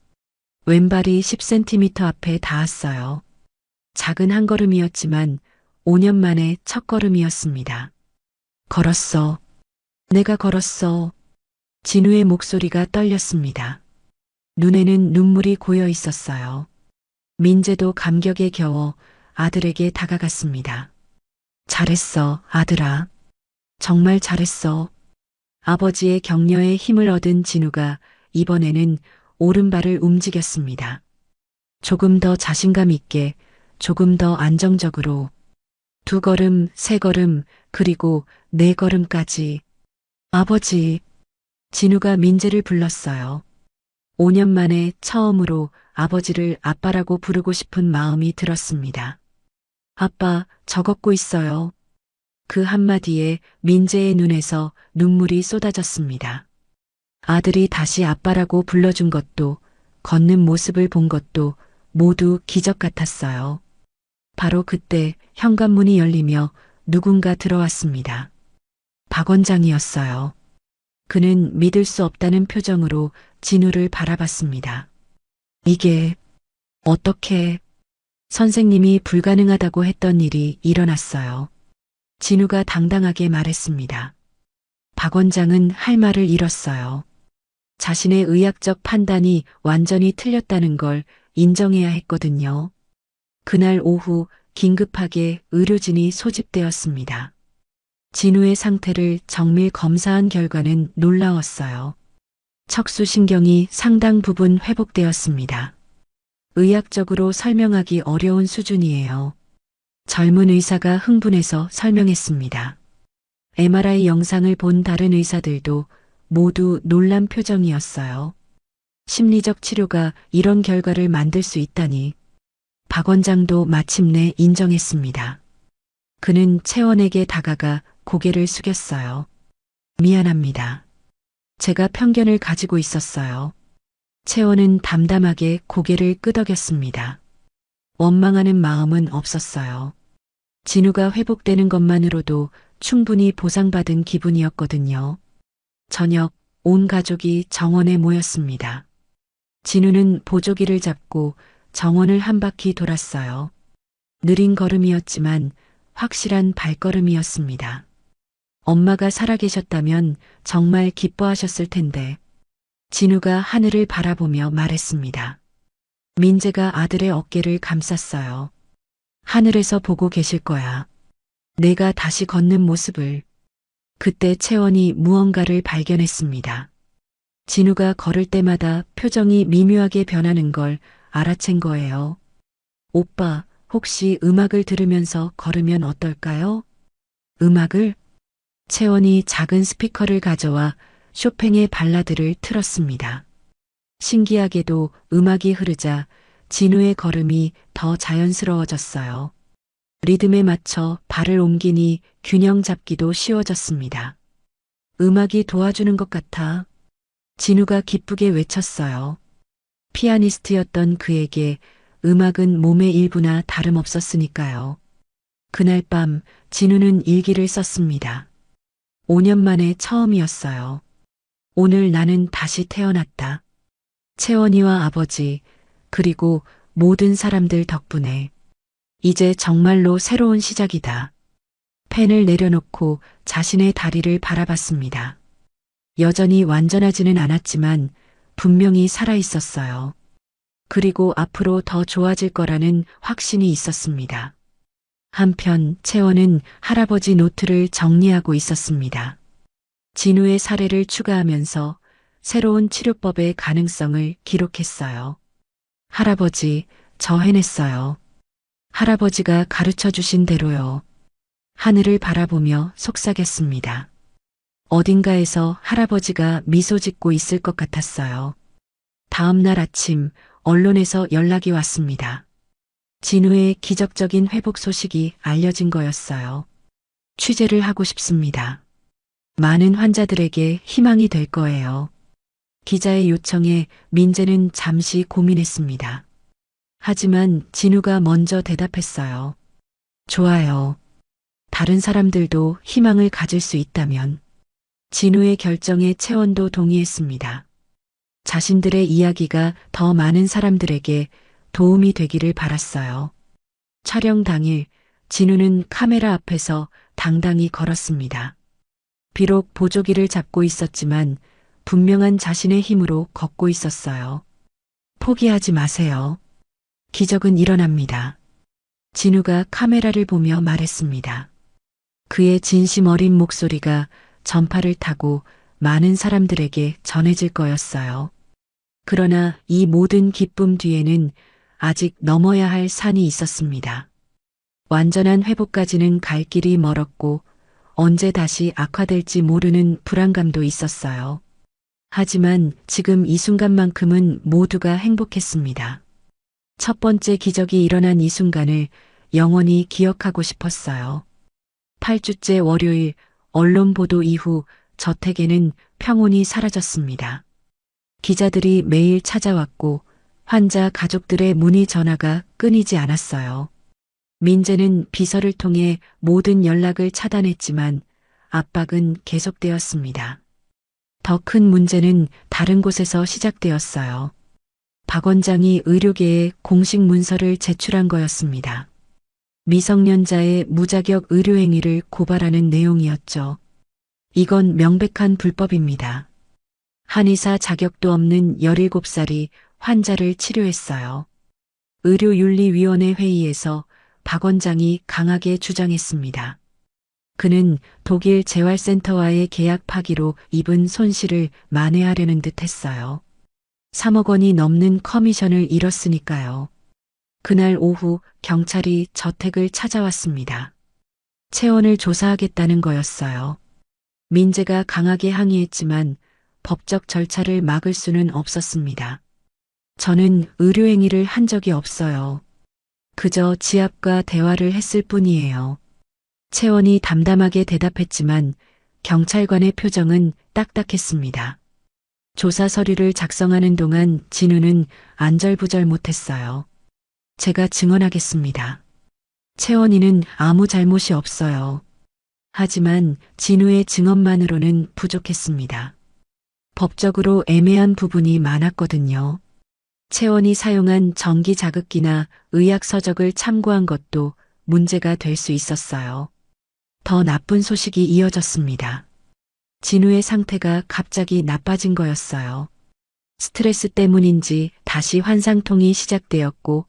왼발이 10cm 앞에 닿았어요. 작은 한 걸음이었지만 5년 만에 첫 걸음이었습니다. 걸었어. 내가 걸었어. 진우의 목소리가 떨렸습니다. 눈에는 눈물이 고여 있었어요. 민재도 감격에 겨워 아들에게 다가갔습니다. 잘했어, 아들아. 정말 잘했어. 아버지의 격려에 힘을 얻은 진우가 이번에는 오른발을 움직였습니다. 조금 더 자신감 있게, 조금 더 안정적으로. 2걸음, 3걸음, 그리고 4걸음까지. 아버지. 진우가 민재를 불렀어요. 5년 만에 처음으로 아버지를 아빠라고 부르고 싶은 마음이 들었습니다. 아빠, 저 걷고 있어요. 그 한마디에 민재의 눈에서 눈물이 쏟아졌습니다. 아들이 다시 아빠라고 불러준 것도, 걷는 모습을 본 것도 모두 기적 같았어요. 바로 그때 현관문이 열리며 누군가 들어왔습니다. 박 원장이었어요. 그는 믿을 수 없다는 표정으로 진우를 바라봤습니다. 이게 어떻게 선생님이 불가능하다고 했던 일이 일어났어요. 진우가 당당하게 말했습니다. 박 원장은 할 말을 잃었어요. 자신의 의학적 판단이 완전히 틀렸다는 걸 인정해야 했거든요. 그날 오후 긴급하게 의료진이 소집되었습니다. 진우의 상태를 정밀 검사한 결과는 놀라웠어요. 척수신경이 상당 부분 회복되었습니다. 의학적으로 설명하기 어려운 수준이에요. 젊은 의사가 흥분해서 설명했습니다. MRI 영상을 본 다른 의사들도 모두 놀란 표정이었어요. 심리적 치료가 이런 결과를 만들 수 있다니. 박 원장도 마침내 인정했습니다. 그는 채원에게 다가가 고개를 숙였어요. 미안합니다. 제가 편견을 가지고 있었어요. 채원은 담담하게 고개를 끄덕였습니다. 원망하는 마음은 없었어요. 진우가 회복되는 것만으로도 충분히 보상받은 기분이었거든요. 저녁 온 가족이 정원에 모였습니다. 진우는 보조기를 잡고 정원을 한 바퀴 돌았어요. 느린 걸음이었지만 확실한 발걸음이었습니다. 엄마가 살아계셨다면 정말 기뻐하셨을 텐데. 진우가 하늘을 바라보며 말했습니다. 민재가 아들의 어깨를 감쌌어요. 하늘에서 보고 계실 거야. 내가 다시 걷는 모습을. 그때 채원이 무언가를 발견했습니다. 진우가 걸을 때마다 표정이 미묘하게 변하는 걸 알아챈 거예요. 오빠, 혹시 음악을 들으면서 걸으면 어떨까요? 음악을? 채원이 작은 스피커를 가져와 쇼팽의 발라드를 틀었습니다. 신기하게도 음악이 흐르자 진우의 걸음이 더 자연스러워졌어요. 리듬에 맞춰 발을 옮기니 균형 잡기도 쉬워졌습니다. 음악이 도와주는 것 같아. 진우가 기쁘게 외쳤어요. 피아니스트였던 그에게 음악은 몸의 일부나 다름없었으니까요. 그날 밤 진우는 일기를 썼습니다. 5년 만에 처음이었어요. 오늘 나는 다시 태어났다. 채원이와 아버지, 그리고 모든 사람들 덕분에. 이제 정말로 새로운 시작이다. 펜을 내려놓고 자신의 다리를 바라봤습니다. 여전히 완전하지는 않았지만 분명히 살아있었어요. 그리고 앞으로 더 좋아질 거라는 확신이 있었습니다. 한편 채원은 할아버지 노트를 정리하고 있었습니다. 진우의 사례를 추가하면서 새로운 치료법의 가능성을 기록했어요. 할아버지, 저 해냈어요. 할아버지가 가르쳐 주신 대로요. 하늘을 바라보며 속삭였습니다. 어딘가에서 할아버지가 미소 짓고 있을 것 같았어요. 다음 날 아침 언론에서 연락이 왔습니다. 진우의 기적적인 회복 소식이 알려진 거였어요. 취재를 하고 싶습니다. 많은 환자들에게 희망이 될 거예요. 기자의 요청에 민재는 잠시 고민했습니다. 하지만 진우가 먼저 대답했어요. 좋아요. 다른 사람들도 희망을 가질 수 있다면. 진우의 결정에 채원도 동의했습니다. 자신들의 이야기가 더 많은 사람들에게 도움이 되기를 바랐어요. 촬영 당일 진우는 카메라 앞에서 당당히 걸었습니다. 비록 보조기를 잡고 있었지만 분명한 자신의 힘으로 걷고 있었어요. 포기하지 마세요. 기적은 일어납니다. 진우가 카메라를 보며 말했습니다. 그의 진심 어린 목소리가 전파를 타고 많은 사람들에게 전해질 거였어요. 그러나 이 모든 기쁨 뒤에는 아직 넘어야 할 산이 있었습니다. 완전한 회복까지는 갈 길이 멀었고 언제 다시 악화될지 모르는 불안감도 있었어요. 하지만 지금 이 순간만큼은 모두가 행복했습니다. 첫 번째 기적이 일어난 이 순간을 영원히 기억하고 싶었어요. 8주째 월요일 언론 보도 이후 저택에는 평온이 사라졌습니다. 기자들이 매일 찾아왔고 환자 가족들의 문의 전화가 끊이지 않았어요. 민재는 비서를 통해 모든 연락을 차단했지만 압박은 계속되었습니다. 더 큰 문제는 다른 곳에서 시작되었어요. 박 원장이 의료계에 공식 문서를 제출한 거였습니다. 미성년자의 무자격 의료행위를 고발하는 내용이었죠. 이건 명백한 불법입니다. 한의사 자격도 없는 17살이 환자를 치료했어요. 의료윤리위원회 회의에서 박 원장이 강하게 주장했습니다. 그는 독일 재활센터와의 계약 파기로 입은 손실을 만회하려는 듯 했어요. 3억 원이 넘는 커미션을 잃었으니까요. 그날 오후 경찰이 저택을 찾아왔습니다. 채원을 조사하겠다는 거였어요. 민재가 강하게 항의했지만 법적 절차를 막을 수는 없었습니다. 저는 의료행위를 한 적이 없어요. 그저 지압과 대화를 했을 뿐이에요. 채원이 담담하게 대답했지만 경찰관의 표정은 딱딱했습니다. 조사 서류를 작성하는 동안 진우는 안절부절 못했어요. 제가 증언하겠습니다. 채원이는 아무 잘못이 없어요. 하지만 진우의 증언만으로는 부족했습니다. 법적으로 애매한 부분이 많았거든요. 채원이 사용한 전기 자극기나 의학 서적을 참고한 것도 문제가 될 수 있었어요. 더 나쁜 소식이 이어졌습니다. 진우의 상태가 갑자기 나빠진 거였어요. 스트레스 때문인지 다시 환상통이 시작되었고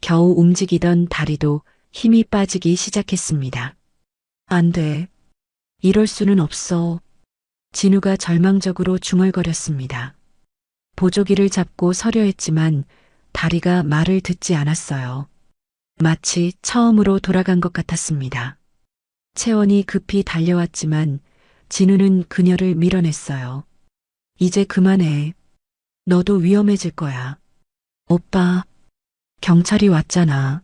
겨우 움직이던 다리도 힘이 빠지기 시작했습니다. 안 돼. 이럴 수는 없어. 진우가 절망적으로 중얼거렸습니다. 보조기를 잡고 서려 했지만 다리가 말을 듣지 않았어요. 마치 처음으로 돌아간 것 같았습니다. 채원이 급히 달려왔지만 진우는 그녀를 밀어냈어요. 이제 그만해. 너도 위험해질 거야. 오빠, 경찰이 왔잖아.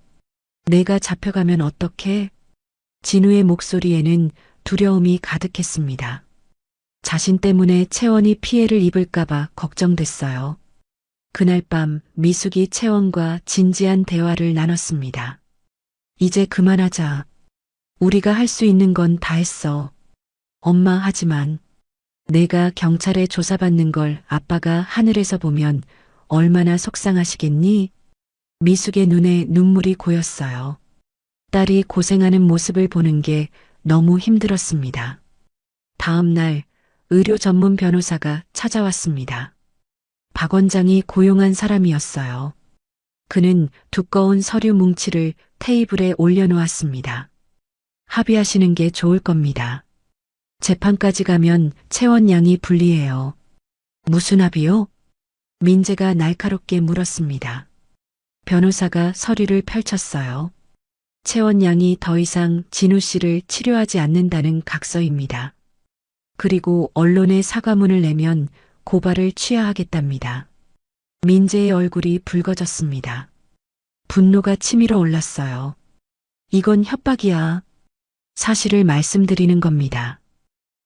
내가 잡혀가면 어떡해? 진우의 목소리에는 두려움이 가득했습니다. 자신 때문에 채원이 피해를 입을까봐 걱정됐어요. 그날 밤 미숙이 채원과 진지한 대화를 나눴습니다. 이제 그만하자. 우리가 할 수 있는 건 다 했어. 엄마 하지만 내가 경찰에 조사받는 걸 아빠가 하늘에서 보면 얼마나 속상하시겠니? 미숙의 눈에 눈물이 고였어요. 딸이 고생하는 모습을 보는 게 너무 힘들었습니다. 다음 날 의료 전문 변호사가 찾아왔습니다. 박 원장이 고용한 사람이었어요. 그는 두꺼운 서류 뭉치를 테이블에 올려놓았습니다. 합의하시는 게 좋을 겁니다. 재판까지 가면 채원 양이 불리해요. 무슨 합의요? 민재가 날카롭게 물었습니다. 변호사가 서류를 펼쳤어요. 채원 양이 더 이상 진우 씨를 치료하지 않는다는 각서입니다. 그리고 언론에 사과문을 내면 고발을 취하하겠답니다. 민재의 얼굴이 붉어졌습니다. 분노가 치밀어 올랐어요. 이건 협박이야. 사실을 말씀드리는 겁니다.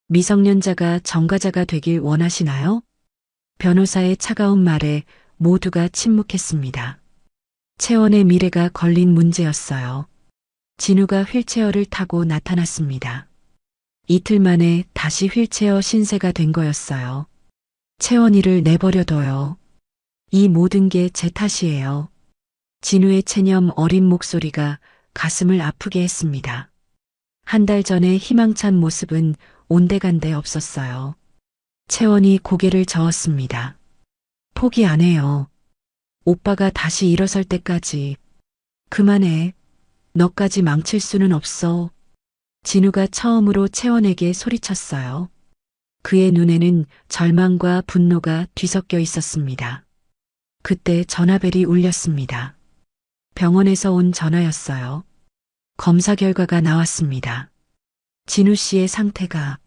미성년자가 전과자가 되길 원하시나요? 변호사의 차가운 말에 모두가 침묵했습니다. 채원의 미래가 걸린 문제였어요. 진우가 휠체어를 타고 나타났습니다. 이틀 만에 다시 휠체어 신세가 된 거였어요. 채원이를 내버려둬요. 이 모든 게 제 탓이에요. 진우의 체념 어린 목소리가 가슴을 아프게 했습니다. 한 달 전의 희망찬 모습은 온데간데 없었어요. 채원이 고개를 저었습니다. 포기 안 해요. 오빠가 다시 일어설 때까지. 그만해. 너까지 망칠 수는 없어. 진우가 처음으로 채원에게 소리쳤어요. 그의 눈에는 절망과 분노가 뒤섞여 있었습니다. 그때 전화벨이 울렸습니다. 병원에서 온 전화였어요. 검사 결과가 나왔습니다. 진우 씨의 상태가.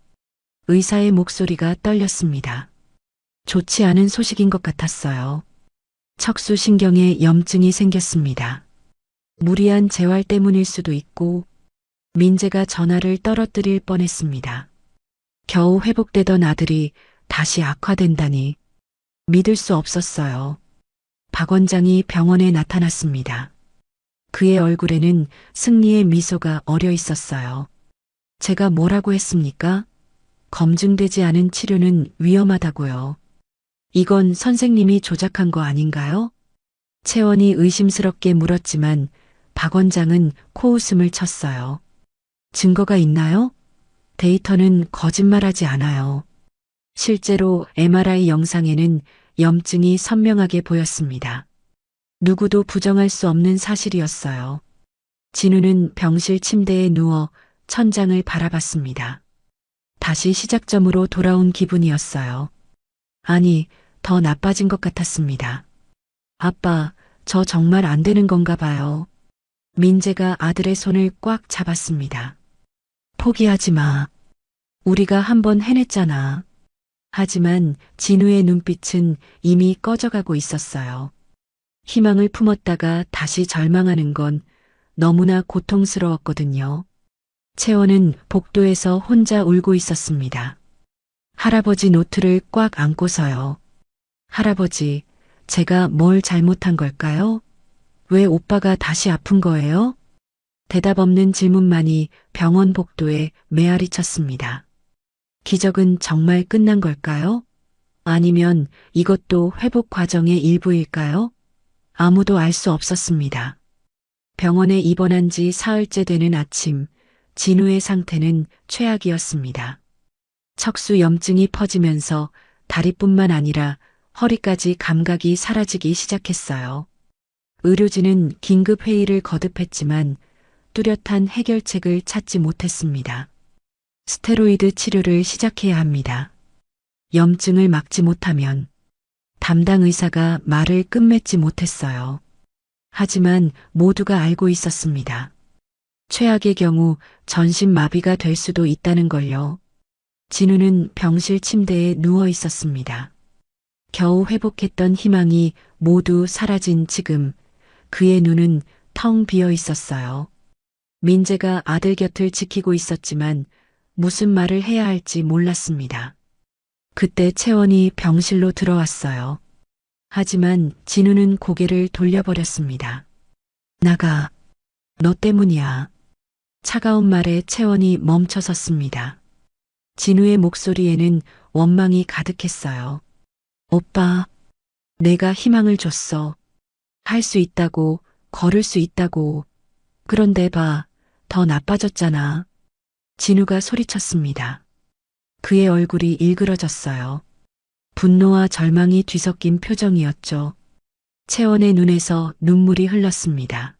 의사의 목소리가 떨렸습니다. 좋지 않은 소식인 것 같았어요. 척수 신경에 염증이 생겼습니다. 무리한 재활 때문일 수도 있고 민재가 전화를 떨어뜨릴 뻔했습니다. 겨우 회복되던 아들이 다시 악화된다니 믿을 수 없었어요. 박 원장이 병원에 나타났습니다. 그의 얼굴에는 승리의 미소가 어려 있었어요. 제가 뭐라고 했습니까? 검증되지 않은 치료는 위험하다고요. 이건 선생님이 조작한 거 아닌가요? 채원이 의심스럽게 물었지만 박 원장은 코웃음을 쳤어요. 증거가 있나요? 데이터는 거짓말하지 않아요. 실제로 MRI 영상에는 염증이 선명하게 보였습니다. 누구도 부정할 수 없는 사실이었어요. 진우는 병실 침대에 누워 천장을 바라봤습니다. 다시 시작점으로 돌아온 기분이었어요. 아니, 더 나빠진 것 같았습니다. 아빠, 저 정말 안 되는 건가 봐요. 민재가 아들의 손을 꽉 잡았습니다. 포기하지 마. 우리가 한번 해냈잖아. 하지만 진우의 눈빛은 이미 꺼져가고 있었어요. 희망을 품었다가 다시 절망하는 건 너무나 고통스러웠거든요. 채원은 복도에서 혼자 울고 있었습니다. 할아버지 노트를 꽉 안고서요. 할아버지, 제가 뭘 잘못한 걸까요? 왜 오빠가 다시 아픈 거예요? 대답 없는 질문만이 병원 복도에 메아리 쳤습니다. 기적은 정말 끝난 걸까요? 아니면 이것도 회복 과정의 일부일까요? 아무도 알 수 없었습니다. 병원에 입원한 지 사흘째 되는 아침, 진우의 상태는 최악이었습니다. 척수 염증이 퍼지면서 다리뿐만 아니라 허리까지 감각이 사라지기 시작했어요. 의료진은 긴급 회의를 거듭했지만 뚜렷한 해결책을 찾지 못했습니다. 스테로이드 치료를 시작해야 합니다. 염증을 막지 못하면 담당 의사가 말을 끝맺지 못했어요. 하지만 모두가 알고 있었습니다. 최악의 경우 전신마비가 될 수도 있다는 걸요. 진우는 병실 침대에 누워 있었습니다. 겨우 회복했던 희망이 모두 사라진 지금 그의 눈은 텅 비어 있었어요. 민재가 아들 곁을 지키고 있었지만 무슨 말을 해야 할지 몰랐습니다. 그때 채원이 병실로 들어왔어요. 하지만 진우는 고개를 돌려버렸습니다. 나가. 너 때문이야. 차가운 말에 채원이 멈춰섰습니다. 진우의 목소리에는 원망이 가득했어요. 오빠, 내가 희망을 줬어. 할 수 있다고, 걸을 수 있다고. 그런데 봐, 더 나빠졌잖아. 진우가 소리쳤습니다. 그의 얼굴이 일그러졌어요. 분노와 절망이 뒤섞인 표정이었죠. 채원의 눈에서 눈물이 흘렀습니다.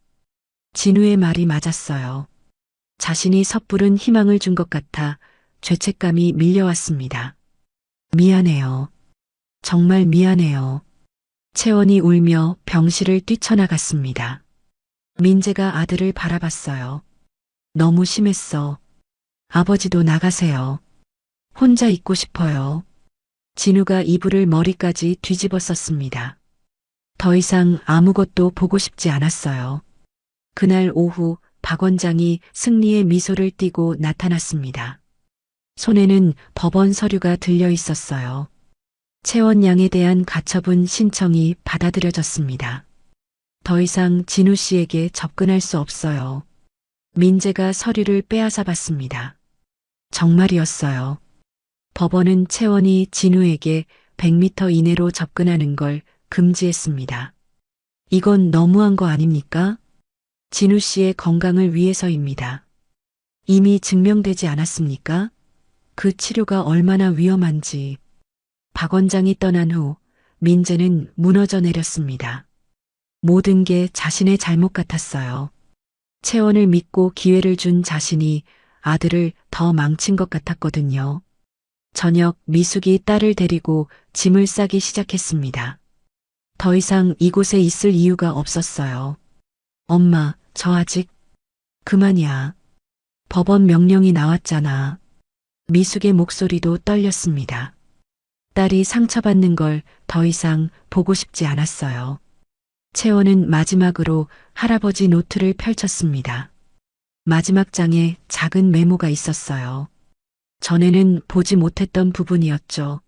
진우의 말이 맞았어요. 자신이 섣부른 희망을 준 것 같아 죄책감이 밀려왔습니다. 미안해요. 정말 미안해요. 채원이 울며 병실을 뛰쳐나갔습니다. 민재가 아들을 바라봤어요. 너무 심했어. 아버지도 나가세요. 혼자 있고 싶어요. 진우가 이불을 머리까지 뒤집어 썼습니다. 더 이상 아무것도 보고 싶지 않았어요. 그날 오후 박 원장이 승리의 미소를 띠고 나타났습니다. 손에는 법원 서류가 들려 있었어요. 채원 양에 대한 가처분 신청이 받아들여졌습니다. 더 이상 진우 씨에게 접근할 수 없어요. 민재가 서류를 빼앗아 봤습니다. 정말이었어요. 법원은 채원이 진우에게 100m 이내로 접근하는 걸 금지했습니다. 이건 너무한 거 아닙니까? 진우 씨의 건강을 위해서입니다. 이미 증명되지 않았습니까? 그 치료가 얼마나 위험한지. 박 원장이 떠난 후 민재는 무너져 내렸습니다. 모든 게 자신의 잘못 같았어요. 채원을 믿고 기회를 준 자신이 아들을 더 망친 것 같았거든요. 저녁 미숙이 딸을 데리고 짐을 싸기 시작했습니다. 더 이상 이곳에 있을 이유가 없었어요. 엄마, 저 아직 그만이야. 법원 명령이 나왔잖아. 미숙의 목소리도 떨렸습니다. 딸이 상처받는 걸 더 이상 보고 싶지 않았어요. 채원은 마지막으로 할아버지 노트를 펼쳤습니다. 마지막 장에 작은 메모가 있었어요. 전에는 보지 못했던 부분이었죠.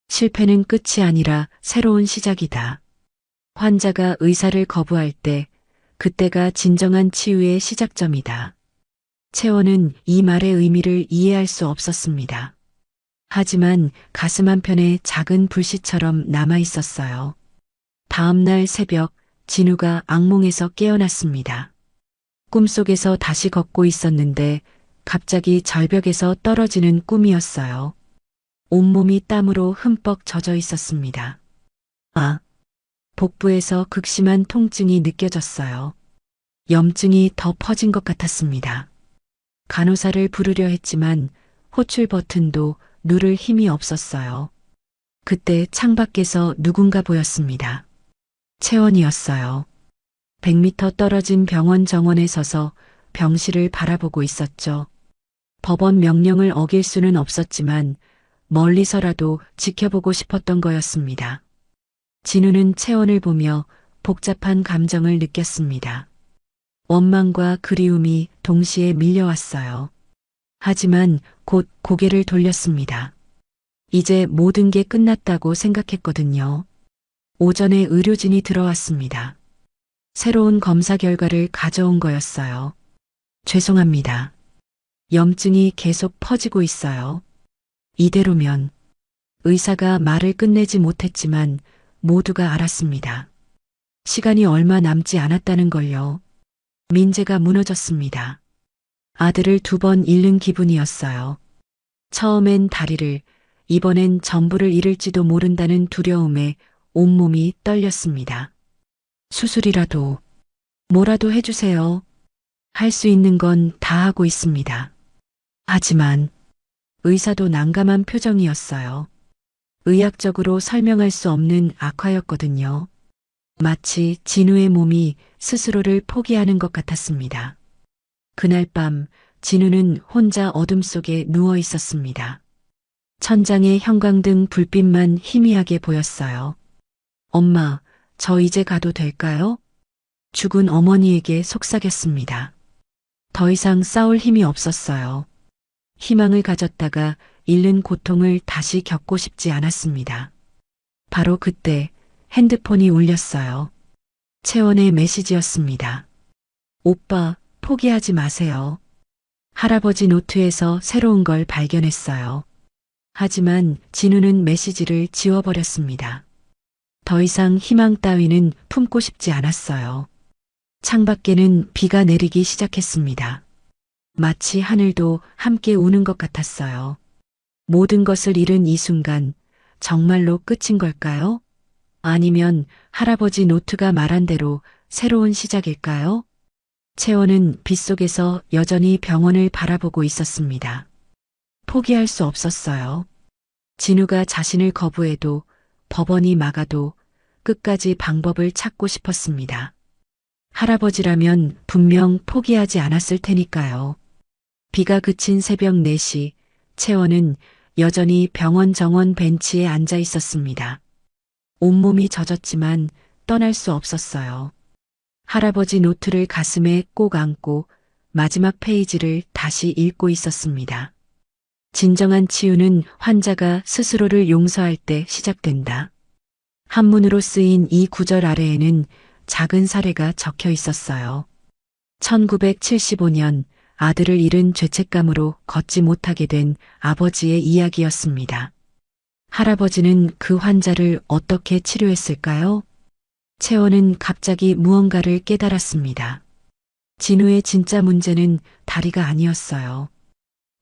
실패는 끝이 아니라 새로운 시작이다. 환자가 의사를 거부할 때 그때가 진정한 치유의 시작점이다. 채원은 이 말의 의미를 이해할 수 없었습니다. 하지만 가슴 한편에 작은 불씨처럼 남아 있었어요. 다음 날 새벽 진우가 악몽에서 깨어났습니다. 꿈속에서 다시 걷고 있었는데 갑자기 절벽에서 떨어지는 꿈이었어요. 온몸이 땀으로 흠뻑 젖어 있었습니다. 복부에서 극심한 통증이 느껴졌어요. 염증이 더 퍼진 것 같았습니다. 간호사를 부르려 했지만 호출 버튼도 누를 힘이 없었어요. 그때 창밖에서 누군가 보였습니다. 채원이었어요. 100m 떨어진 병원 정원에 서서 병실을 바라보고 있었죠. 법원 명령을 어길 수는 없었지만 멀리서라도 지켜보고 싶었던 거였습니다. 진우는 채원을 보며 복잡한 감정을 느꼈습니다. 원망과 그리움이 동시에 밀려왔어요. 하지만 곧 고개를 돌렸습니다. 이제 모든 게 끝났다고 생각했거든요. 오전에 의료진이 들어왔습니다. 새로운 검사 결과를 가져온 거였어요. 죄송합니다. 염증이 계속 퍼지고 있어요. 이대로면 의사가 말을 끝내지 못했지만 모두가 알았습니다. 시간이 얼마 남지 않았다는 걸요. 민재가 무너졌습니다. 아들을 2번 잃는 기분이었어요. 처음엔 다리를, 이번엔 전부를 잃을지도 모른다는 두려움에 온몸이 떨렸습니다. 수술이라도, 뭐라도 해주세요. 할 수 있는 건 다 하고 있습니다. 하지만 의사도 난감한 표정이었어요. 의학적으로 설명할 수 없는 악화였거든요. 마치 진우의 몸이 스스로를 포기하는 것 같았습니다. 그날 밤 진우는 혼자 어둠 속에 누워 있었습니다. 천장에 형광등 불빛만 희미하게 보였어요. 엄마, 저 이제 가도 될까요? 죽은 어머니에게 속삭였습니다. 더 이상 싸울 힘이 없었어요. 희망을 가졌다가 잃는 고통을 다시 겪고 싶지 않았습니다. 바로 그때 핸드폰이 울렸어요. 채원의 메시지였습니다. 오빠, 포기하지 마세요. 할아버지 노트에서 새로운 걸 발견했어요. 하지만 진우는 메시지를 지워버렸습니다. 더 이상 희망 따위는 품고 싶지 않았어요. 창밖에는 비가 내리기 시작했습니다. 마치 하늘도 함께 우는 것 같았어요. 모든 것을 잃은 이 순간 정말로 끝인 걸까요? 아니면 할아버지 노트가 말한 대로 새로운 시작일까요? 채원은 빗속에서 여전히 병원을 바라보고 있었습니다. 포기할 수 없었어요. 진우가 자신을 거부해도 법원이 막아도 끝까지 방법을 찾고 싶었습니다. 할아버지라면 분명 포기하지 않았을 테니까요. 비가 그친 새벽 4시, 채원은 여전히 병원 정원 벤치에 앉아 있었습니다. 온몸이 젖었지만 떠날 수 없었어요. 할아버지 노트를 가슴에 꼭 안고 마지막 페이지를 다시 읽고 있었습니다. 진정한 치유는 환자가 스스로를 용서할 때 시작된다. 한문으로 쓰인 이 구절 아래에는 작은 사례가 적혀 있었어요. 1975년 아들을 잃은 죄책감으로 걷지 못하게 된 아버지의 이야기였습니다. 할아버지는 그 환자를 어떻게 치료했을까요? 채원은 갑자기 무언가를 깨달았습니다. 진우의 진짜 문제는 다리가 아니었어요.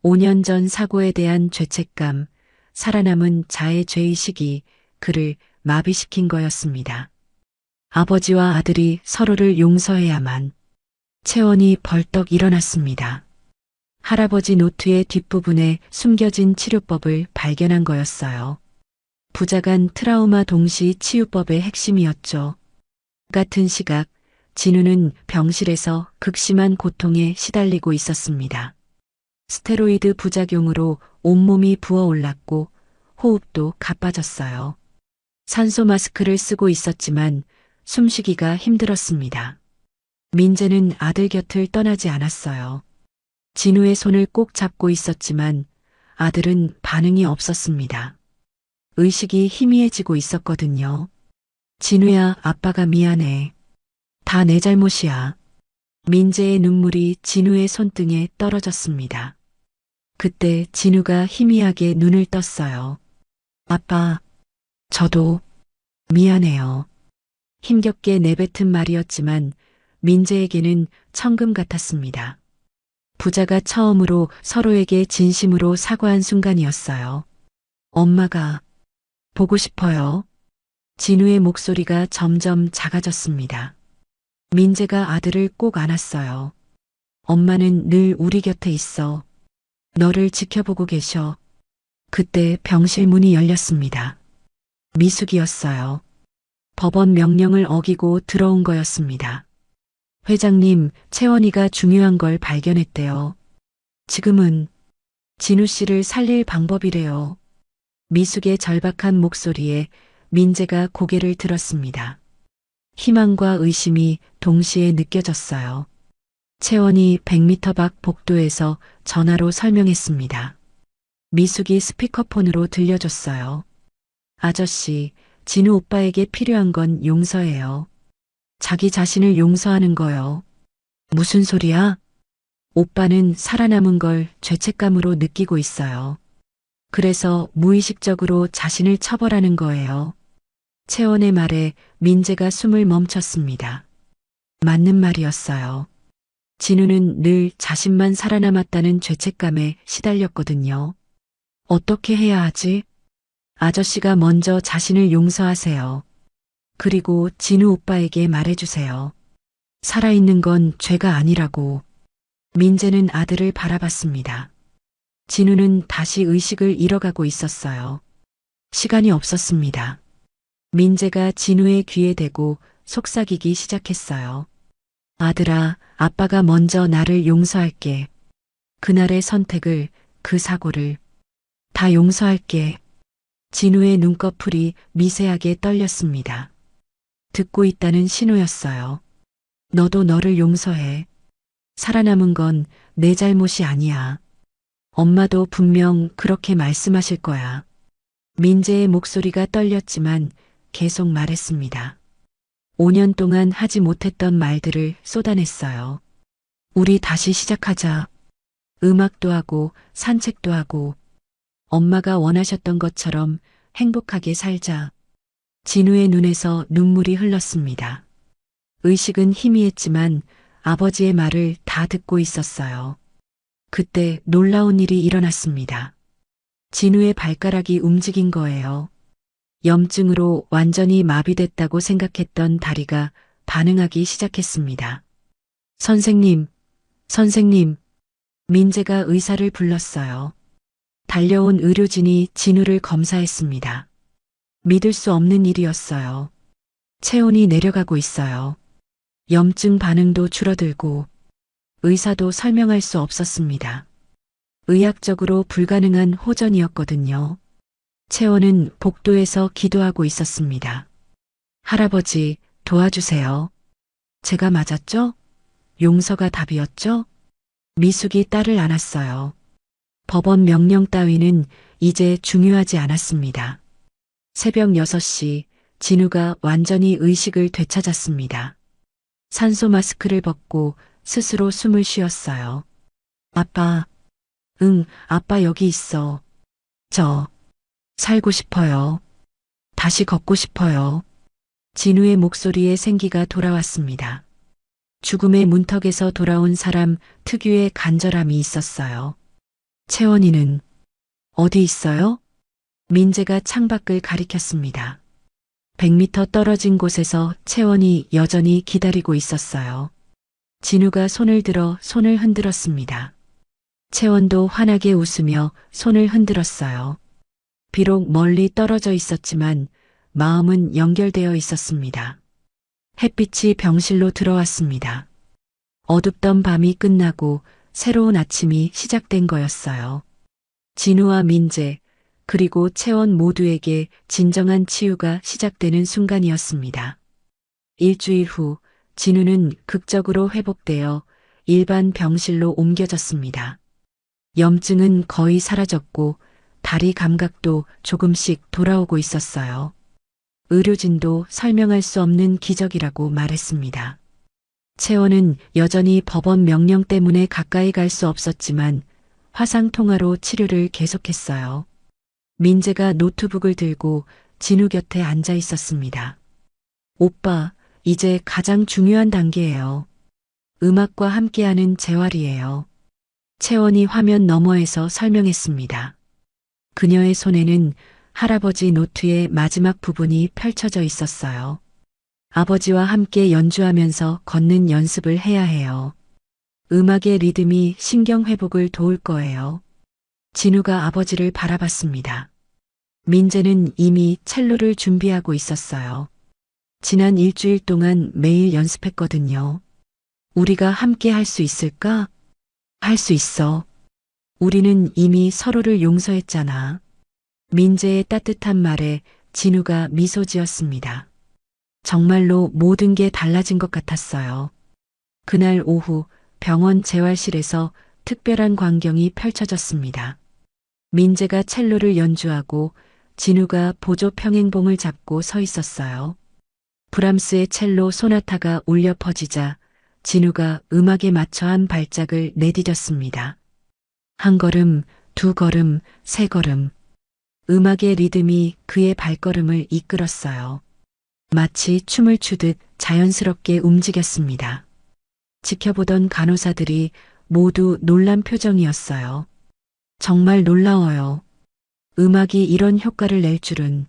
5년 전 사고에 대한 죄책감, 살아남은 자의 죄의식이 그를 마비시킨 거였습니다. 아버지와 아들이 서로를 용서해야만. 채원이 벌떡 일어났습니다. 할아버지 노트의 뒷부분에 숨겨진 치료법을 발견한 거였어요. 부작한 트라우마 동시 치유법의 핵심이었죠. 같은 시각, 진우는 병실에서 극심한 고통에 시달리고 있었습니다. 스테로이드 부작용으로 온몸이 부어올랐고 호흡도 가빠졌어요. 산소 마스크를 쓰고 있었지만 숨쉬기가 힘들었습니다. 민재는 아들 곁을 떠나지 않았어요. 진우의 손을 꼭 잡고 있었지만 아들은 반응이 없었습니다. 의식이 희미해지고 있었거든요. 진우야, 아빠가 미안해. 다 내 잘못이야. 민재의 눈물이 진우의 손등에 떨어졌습니다. 그때 진우가 희미하게 눈을 떴어요. 아빠, 저도 미안해요. 힘겹게 내뱉은 말이었지만 민재에게는 천금 같았습니다. 부자가 처음으로 서로에게 진심으로 사과한 순간이었어요. 엄마가 보고 싶어요. 진우의 목소리가 점점 작아졌습니다. 민재가 아들을 꼭 안았어요. 엄마는 늘 우리 곁에 있어. 너를 지켜보고 계셔. 그때 병실 문이 열렸습니다. 미숙이었어요. 법원 명령을 어기고 들어온 거였습니다. 회장님, 채원이가 중요한 걸 발견했대요. 지금은 진우 씨를 살릴 방법이래요. 미숙의 절박한 목소리에 민재가 고개를 들었습니다. 희망과 의심이 동시에 느껴졌어요. 채원이 100m 밖 복도에서 전화로 설명했습니다. 미숙이 스피커폰으로 들려줬어요. 아저씨, 진우 오빠에게 필요한 건 용서예요. 자기 자신을 용서하는 거요. 무슨 소리야? 오빠는 살아남은 걸 죄책감으로 느끼고 있어요. 그래서 무의식적으로 자신을 처벌하는 거예요. 채원의 말에 민재가 숨을 멈췄습니다. 맞는 말이었어요. 진우는 늘 자신만 살아남았다는 죄책감에 시달렸거든요. 어떻게 해야 하지? 아저씨가 먼저 자신을 용서하세요. 그리고 진우 오빠에게 말해주세요. 살아있는 건 죄가 아니라고. 민재는 아들을 바라봤습니다. 진우는 다시 의식을 잃어가고 있었어요. 시간이 없었습니다. 민재가 진우의 귀에 대고 속삭이기 시작했어요. 아들아, 아빠가 먼저 나를 용서할게. 그날의 선택을, 그 사고를 다 용서할게. 진우의 눈꺼풀이 미세하게 떨렸습니다. 듣고 있다는 신호였어요. 너도 너를 용서해. 살아남은 건 내 잘못이 아니야. 엄마도 분명 그렇게 말씀하실 거야. 민재의 목소리가 떨렸지만 계속 말했습니다. 5년 동안 하지 못했던 말들을 쏟아냈어요. 우리 다시 시작하자. 음악도 하고 산책도 하고 엄마가 원하셨던 것처럼 행복하게 살자. 진우의 눈에서 눈물이 흘렀습니다. 의식은 희미했지만 아버지의 말을 다 듣고 있었어요. 그때 놀라운 일이 일어났습니다. 진우의 발가락이 움직인 거예요. 염증으로 완전히 마비됐다고 생각했던 다리가 반응하기 시작했습니다. 선생님, 선생님, 민재가 의사를 불렀어요. 달려온 의료진이 진우를 검사했습니다. 믿을 수 없는 일이었어요. 체온이 내려가고 있어요. 염증 반응도 줄어들고 의사도 설명할 수 없었습니다. 의학적으로 불가능한 호전이었거든요. 채원은 복도에서 기도하고 있었습니다. 할아버지, 도와주세요. 제가 맞았죠? 용서가 답이었죠? 미숙이 딸을 안았어요. 법원 명령 따위는 이제 중요하지 않았습니다. 새벽 6시 진우가 완전히 의식을 되찾았습니다. 산소 마스크를 벗고 스스로 숨을 쉬었어요. 아빠, 응, 아빠 여기 있어. 저, 살고 싶어요. 다시 걷고 싶어요. 진우의 목소리에 생기가 돌아왔습니다. 죽음의 문턱에서 돌아온 사람 특유의 간절함이 있었어요. 채원이는 어디 있어요? 민재가 창밖을 가리켰습니다. 100m 떨어진 곳에서 채원이 여전히 기다리고 있었어요. 진우가 손을 들어 손을 흔들었습니다. 채원도 환하게 웃으며 손을 흔들었어요. 비록 멀리 떨어져 있었지만 마음은 연결되어 있었습니다. 햇빛이 병실로 들어왔습니다. 어둡던 밤이 끝나고 새로운 아침이 시작된 거였어요. 진우와 민재, 그리고 채원 모두에게 진정한 치유가 시작되는 순간이었습니다. 일주일 후 진우는 극적으로 회복되어 일반 병실로 옮겨졌습니다. 염증은 거의 사라졌고 다리 감각도 조금씩 돌아오고 있었어요. 의료진도 설명할 수 없는 기적이라고 말했습니다. 채원은 여전히 법원 명령 때문에 가까이 갈 수 없었지만 화상통화로 치료를 계속했어요. 민재가 노트북을 들고 진우 곁에 앉아 있었습니다. 오빠, 이제 가장 중요한 단계예요. 음악과 함께하는 재활이에요. 채원이 화면 너머에서 설명했습니다. 그녀의 손에는 할아버지 노트의 마지막 부분이 펼쳐져 있었어요. 아버지와 함께 연주하면서 걷는 연습을 해야 해요. 음악의 리듬이 신경 회복을 도울 거예요. 진우가 아버지를 바라봤습니다. 민재는 이미 첼로를 준비하고 있었어요. 지난 일주일 동안 매일 연습했거든요. 우리가 함께 할 수 있을까? 할 수 있어. 우리는 이미 서로를 용서했잖아. 민재의 따뜻한 말에 진우가 미소 지었습니다. 정말로 모든 게 달라진 것 같았어요. 그날 오후 병원 재활실에서 특별한 광경이 펼쳐졌습니다. 민재가 첼로를 연주하고 진우가 보조 평행봉을 잡고 서 있었어요. 브람스의 첼로 소나타가 울려 퍼지자 진우가 음악에 맞춰 한 발작을 내디뎠습니다. 한 걸음, 두 걸음, 세 걸음. 음악의 리듬이 그의 발걸음을 이끌었어요. 마치 춤을 추듯 자연스럽게 움직였습니다. 지켜보던 간호사들이 모두 놀란 표정이었어요. 정말 놀라워요. 음악이 이런 효과를 낼 줄은.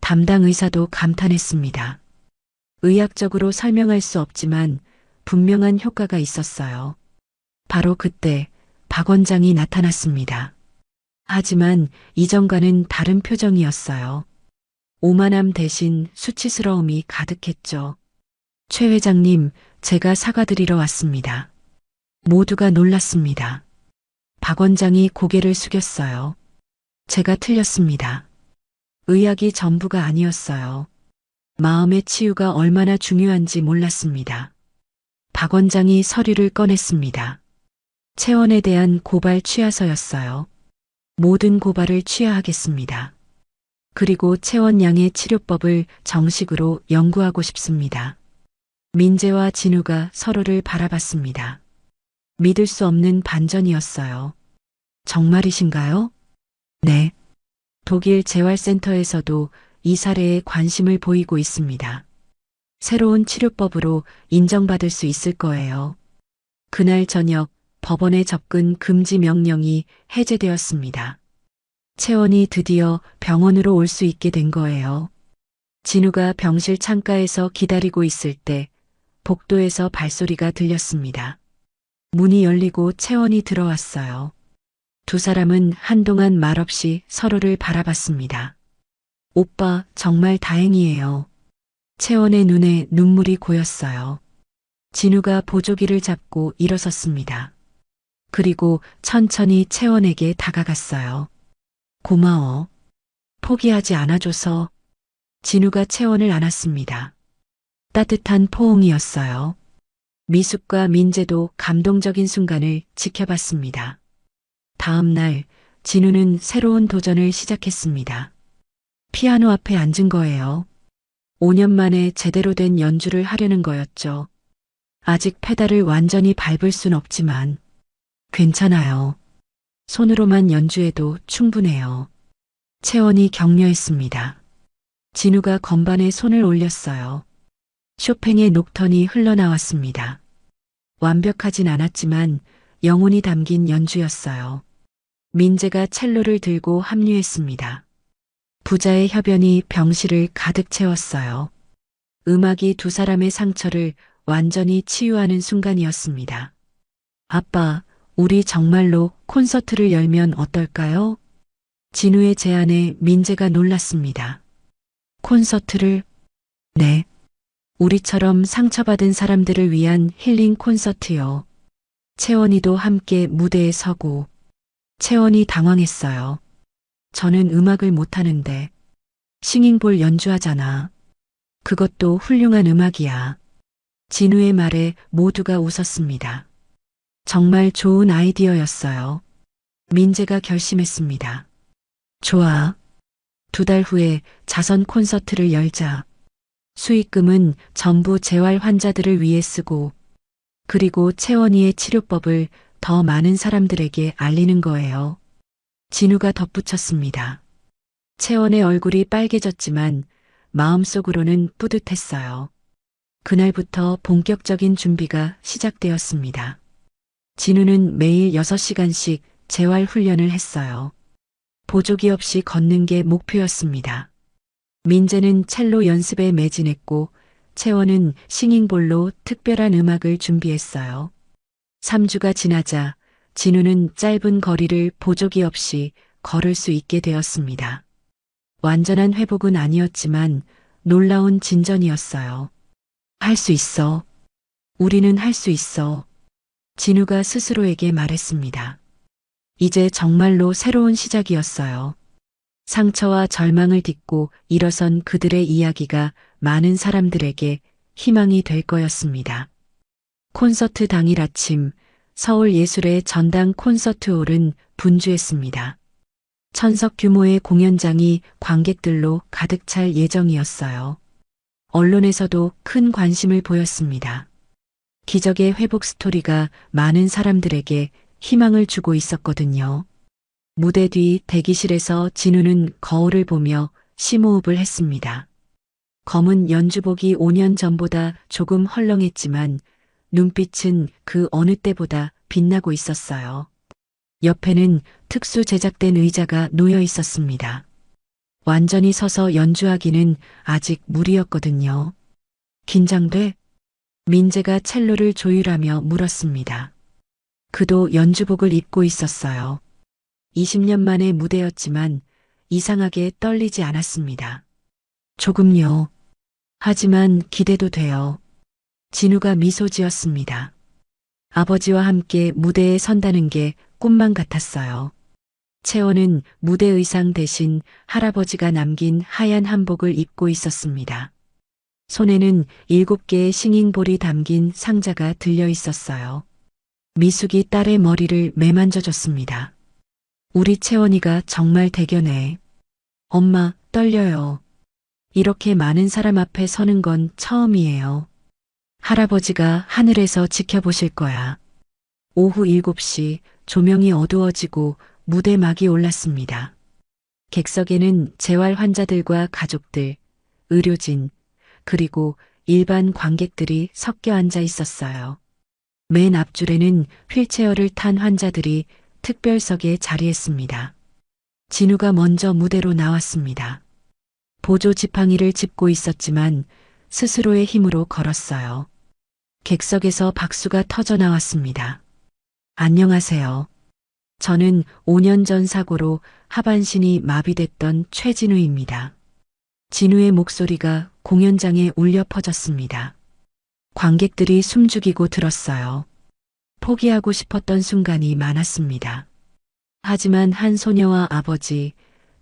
담당 의사도 감탄했습니다. 의학적으로 설명할 수 없지만 분명한 효과가 있었어요. 바로 그때 박 원장이 나타났습니다. 하지만 이전과는 다른 표정이었어요. 오만함 대신 수치스러움이 가득했죠. 최 회장님, 제가 사과드리러 왔습니다. 모두가 놀랐습니다. 박 원장이 고개를 숙였어요. 제가 틀렸습니다. 의학이 전부가 아니었어요. 마음의 치유가 얼마나 중요한지 몰랐습니다. 박 원장이 서류를 꺼냈습니다. 채원에 대한 고발 취하서였어요. 모든 고발을 취하하겠습니다. 그리고 채원 양의 치료법을 정식으로 연구하고 싶습니다. 민재와 진우가 서로를 바라봤습니다. 믿을 수 없는 반전이었어요. 정말이신가요? 네. 독일 재활센터에서도 이 사례에 관심을 보이고 있습니다. 새로운 치료법으로 인정받을 수 있을 거예요. 그날 저녁 법원의 접근 금지 명령이 해제되었습니다. 채원이 드디어 병원으로 올 수 있게 된 거예요. 진우가 병실 창가에서 기다리고 있을 때 복도에서 발소리가 들렸습니다. 문이 열리고 채원이 들어왔어요. 두 사람은 한동안 말없이 서로를 바라봤습니다. 오빠, 정말 다행이에요. 채원의 눈에 눈물이 고였어요. 진우가 보조기를 잡고 일어섰습니다. 그리고 천천히 채원에게 다가갔어요. 고마워. 포기하지 않아줘서. 진우가 채원을 안았습니다. 따뜻한 포옹이었어요. 미숙과 민재도 감동적인 순간을 지켜봤습니다. 다음 날 진우는 새로운 도전을 시작했습니다. 피아노 앞에 앉은 거예요. 5년 만에 제대로 된 연주를 하려는 거였죠. 아직 페달을 완전히 밟을 순 없지만 괜찮아요. 손으로만 연주해도 충분해요. 채원이 격려했습니다. 진우가 건반에 손을 올렸어요. 쇼팽의 녹턴이 흘러나왔습니다. 완벽하진 않았지만 영혼이 담긴 연주였어요. 민재가 첼로를 들고 합류했습니다. 부자의 협연이 병실을 가득 채웠어요. 음악이 두 사람의 상처를 완전히 치유하는 순간이었습니다. 아빠, 우리 정말로 콘서트를 열면 어떨까요? 진우의 제안에 민재가 놀랐습니다. 콘서트를? 네. 우리처럼 상처받은 사람들을 위한 힐링 콘서트요. 채원이도 함께 무대에 서고. 채원이 당황했어요. 저는 음악을 못하는데. 싱잉볼 연주하잖아. 그것도 훌륭한 음악이야. 진우의 말에 모두가 웃었습니다. 정말 좋은 아이디어였어요. 민재가 결심했습니다. 좋아. 2달 후에 자선 콘서트를 열자. 수익금은 전부 재활 환자들을 위해 쓰고, 그리고 채원이의 치료법을 더 많은 사람들에게 알리는 거예요. 진우가 덧붙였습니다. 채원의 얼굴이 빨개졌지만 마음속으로는 뿌듯했어요. 그날부터 본격적인 준비가 시작되었습니다. 진우는 매일 6시간씩 재활 훈련을 했어요. 보조기 없이 걷는 게 목표였습니다. 민재는 첼로 연습에 매진했고 채원은 싱잉볼로 특별한 음악을 준비했어요. 3주가 지나자 진우는 짧은 거리를 보조기 없이 걸을 수 있게 되었습니다. 완전한 회복은 아니었지만 놀라운 진전이었어요. 할 수 있어. 우리는 할 수 있어. 진우가 스스로에게 말했습니다. 이제 정말로 새로운 시작이었어요. 상처와 절망을 딛고 일어선 그들의 이야기가 많은 사람들에게 희망이 될 거였습니다. 콘서트 당일 아침 서울예술의 전당 콘서트홀은 분주했습니다. 1000석 규모의 공연장이 관객들로 가득 찰 예정이었어요. 언론에서도 큰 관심을 보였습니다. 기적의 회복 스토리가 많은 사람들에게 희망을 주고 있었거든요. 무대 뒤 대기실에서 진우는 거울을 보며 심호흡을 했습니다. 검은 연주복이 5년 전보다 조금 헐렁했지만 눈빛은 그 어느 때보다 빛나고 있었어요. 옆에는 특수 제작된 의자가 놓여 있었습니다. 완전히 서서 연주하기는 아직 무리였거든요. 긴장돼? 민재가 첼로를 조율하며 물었습니다. 그도 연주복을 입고 있었어요. 20년 만의 무대였지만 이상하게 떨리지 않았습니다. 조금요. 하지만 기대도 돼요. 진우가 미소 지었습니다. 아버지와 함께 무대에 선다는 게 꿈만 같았어요. 채원은 무대 의상 대신 할아버지가 남긴 하얀 한복을 입고 있었습니다. 손에는 7개의 싱잉볼이 담긴 상자가 들려 있었어요. 미숙이 딸의 머리를 매만져줬습니다. 우리 채원이가 정말 대견해. 엄마, 떨려요. 이렇게 많은 사람 앞에 서는 건 처음이에요. 할아버지가 하늘에서 지켜보실 거야. 오후 7시 조명이 어두워지고 무대 막이 올랐습니다. 객석에는 재활 환자들과 가족들, 의료진, 그리고 일반 관객들이 섞여 앉아 있었어요. 맨 앞줄에는 휠체어를 탄 환자들이 특별석에 자리했습니다. 진우가 먼저 무대로 나왔습니다. 보조 지팡이를 짚고 있었지만 스스로의 힘으로 걸었어요. 객석에서 박수가 터져 나왔습니다. 안녕하세요. 저는 5년 전 사고로 하반신이 마비됐던 최진우입니다. 진우의 목소리가 공연장에 울려 퍼졌습니다. 관객들이 숨죽이고 들었어요. 포기하고 싶었던 순간이 많았습니다. 하지만 한 소녀와 아버지,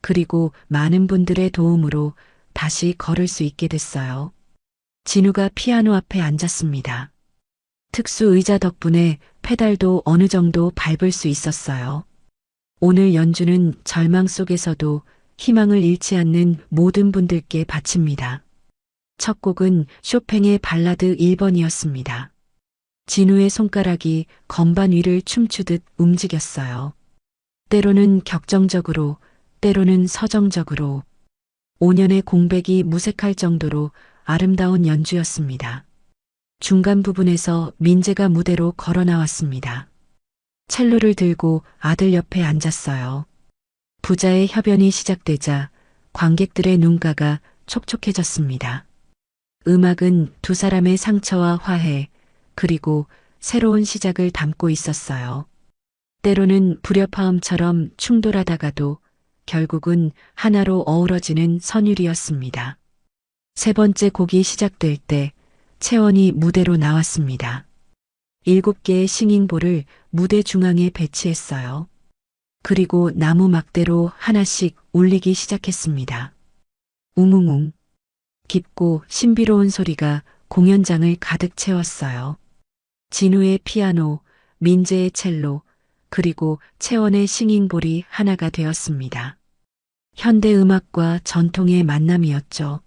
그리고 많은 분들의 도움으로 다시 걸을 수 있게 됐어요. 진우가 피아노 앞에 앉았습니다. 특수 의자 덕분에 페달도 어느 정도 밟을 수 있었어요. 오늘 연주는 절망 속에서도 희망을 잃지 않는 모든 분들께 바칩니다. 첫 곡은 쇼팽의 발라드 1번이었습니다. 진우의 손가락이 건반 위를 춤추듯 움직였어요. 때로는 격정적으로, 때로는 서정적으로 5년의 공백이 무색할 정도로 아름다운 연주였습니다. 중간 부분에서 민재가 무대로 걸어 나왔습니다. 첼로를 들고 아들 옆에 앉았어요. 부자의 협연이 시작되자 관객들의 눈가가 촉촉해졌습니다. 음악은 두 사람의 상처와 화해, 그리고 새로운 시작을 담고 있었어요. 때로는 불협화음처럼 충돌하다가도 결국은 하나로 어우러지는 선율이었습니다. 세 번째 곡이 시작될 때 채원이 무대로 나왔습니다. 7개의 싱잉볼을 무대 중앙에 배치했어요. 그리고 나무 막대로 하나씩 울리기 시작했습니다. 웅웅웅. 깊고 신비로운 소리가 공연장을 가득 채웠어요. 진우의 피아노, 민재의 첼로, 그리고 채원의 싱잉볼이 하나가 되었습니다. 현대 음악과 전통의 만남이었죠.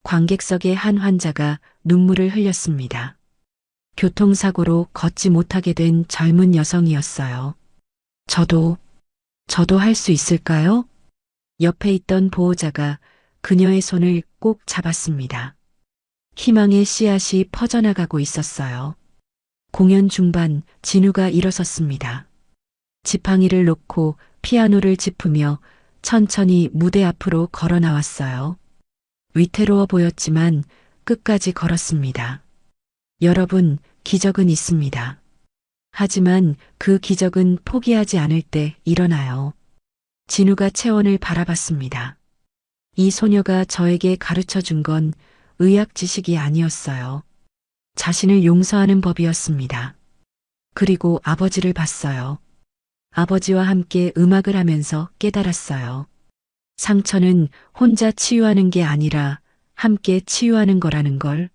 관객석의 한 환자가 눈물을 흘렸습니다. 교통사고로 걷지 못하게 된 젊은 여성이었어요. 저도 할 수 있을까요? 옆에 있던 보호자가 그녀의 손을 꼭 잡았습니다. 희망의 씨앗이 퍼져나가고 있었어요. 공연 중반 진우가 일어섰습니다. 지팡이를 놓고 피아노를 짚으며 천천히 무대 앞으로 걸어 나왔어요. 위태로워 보였지만 끝까지 걸었습니다. 여러분, 기적은 있습니다. 하지만 그 기적은 포기하지 않을 때 일어나요. 진우가 채원을 바라봤습니다. 이 소녀가 저에게 가르쳐 준 건 의학 지식이 아니었어요. 자신을 용서하는 법이었습니다. 그리고 아버지를 봤어요. 아버지와 함께 음악을 하면서 깨달았어요. 상처는 혼자 치유하는 게 아니라 함께 치유하는 거라는 걸.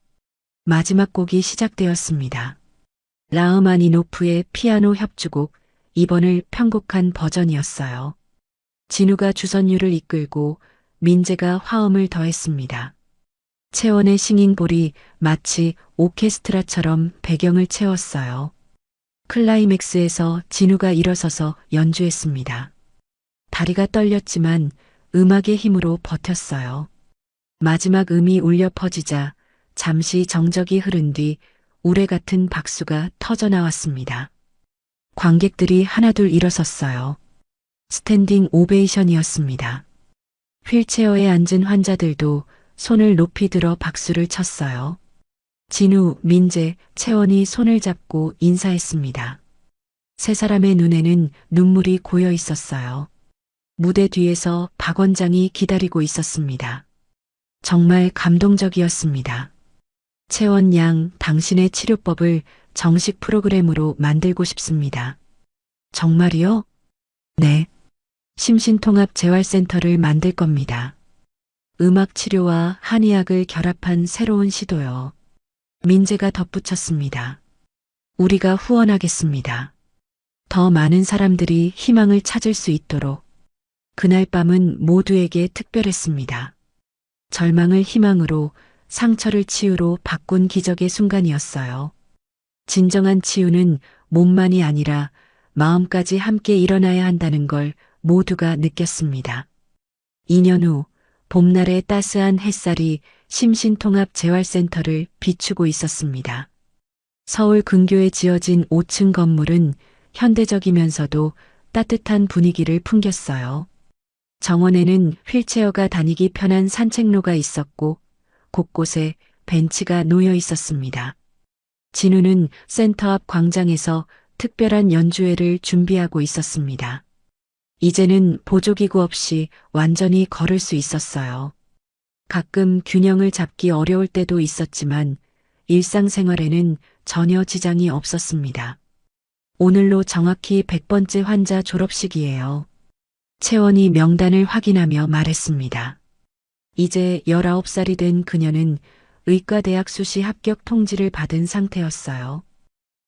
마지막 곡이 시작되었습니다. 라흐마니노프의 피아노 협주곡 2번을 편곡한 버전이었어요. 진우가 주선율을 이끌고 민재가 화음을 더했습니다. 채원의 싱잉볼이 마치 오케스트라처럼 배경을 채웠어요. 클라이맥스에서 진우가 일어서서 연주했습니다. 다리가 떨렸지만 음악의 힘으로 버텼어요. 마지막 음이 울려 퍼지자 잠시 정적이 흐른 뒤 우레 같은 박수가 터져 나왔습니다. 관객들이 하나둘 일어섰어요. 스탠딩 오베이션이었습니다. 휠체어에 앉은 환자들도 손을 높이 들어 박수를 쳤어요. 진우, 민재, 채원이 손을 잡고 인사했습니다. 세 사람의 눈에는 눈물이 고여 있었어요. 무대 뒤에서 박 원장이 기다리고 있었습니다. 정말 감동적이었습니다. 채원 양, 당신의 치료법을 정식 프로그램으로 만들고 싶습니다. 정말이요? 네. 심신통합재활센터를 만들 겁니다. 음악 치료와 한의학을 결합한 새로운 시도요. 민재가 덧붙였습니다. 우리가 후원하겠습니다. 더 많은 사람들이 희망을 찾을 수 있도록. 그날 밤은 모두에게 특별했습니다. 절망을 희망으로, 상처를 치유로 바꾼 기적의 순간이었어요. 진정한 치유는 몸만이 아니라 마음까지 함께 일어나야 한다는 걸 모두가 느꼈습니다. 2년 후 봄날의 따스한 햇살이 심신통합재활센터를 비추고 있었습니다. 서울 근교에 지어진 5층 건물은 현대적이면서도 따뜻한 분위기를 풍겼어요. 정원에는 휠체어가 다니기 편한 산책로가 있었고 곳곳에 벤치가 놓여 있었습니다. 진우는 센터 앞 광장에서 특별한 연주회를 준비하고 있었습니다. 이제는 보조기구 없이 완전히 걸을 수 있었어요. 가끔 균형을 잡기 어려울 때도 있었지만 일상생활에는 전혀 지장이 없었습니다. 오늘로 정확히 100번째 환자 졸업식이에요. 채원이 명단을 확인하며 말했습니다. 이제 19살이 된 그녀는 의과대학 수시 합격 통지를 받은 상태였어요.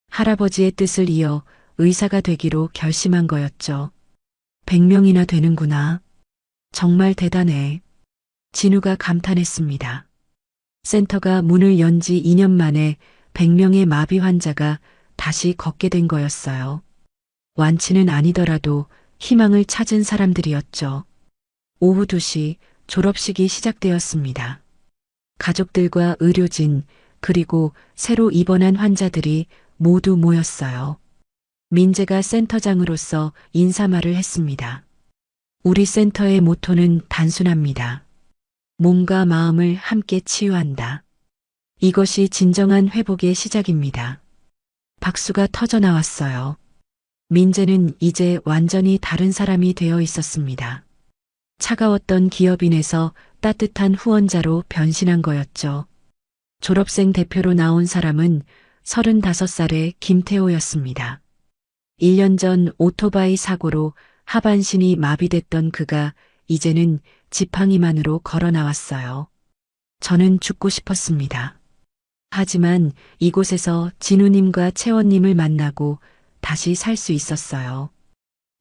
할아버지의 뜻을 이어 의사가 되기로 결심한 거였죠. 100명이나 되는구나. 정말 대단해. 진우가 감탄했습니다. 센터가 문을 연 지 2년 만에 100명의 마비 환자가 다시 걷게 된 거였어요. 완치는 아니더라도 희망을 찾은 사람들이었죠. 오후 2시 졸업식이 시작되었습니다. 가족들과 의료진, 그리고 새로 입원한 환자들이 모두 모였어요. 민재가 센터장으로서 인사말을 했습니다. 우리 센터의 모토는 단순합니다. 몸과 마음을 함께 치유한다. 이것이 진정한 회복의 시작입니다. 박수가 터져 나왔어요. 민재는 이제 완전히 다른 사람이 되어 있었습니다. 차가웠던 기업인에서 따뜻한 후원자로 변신한 거였죠. 졸업생 대표로 나온 사람은 35살의 김태호였습니다. 1년 전 오토바이 사고로 하반신이 마비됐던 그가 이제는 지팡이만으로 걸어 나왔어요. 저는 죽고 싶었습니다. 하지만 이곳에서 진우님과 채원님을 만나고 다시 살 수 있었어요.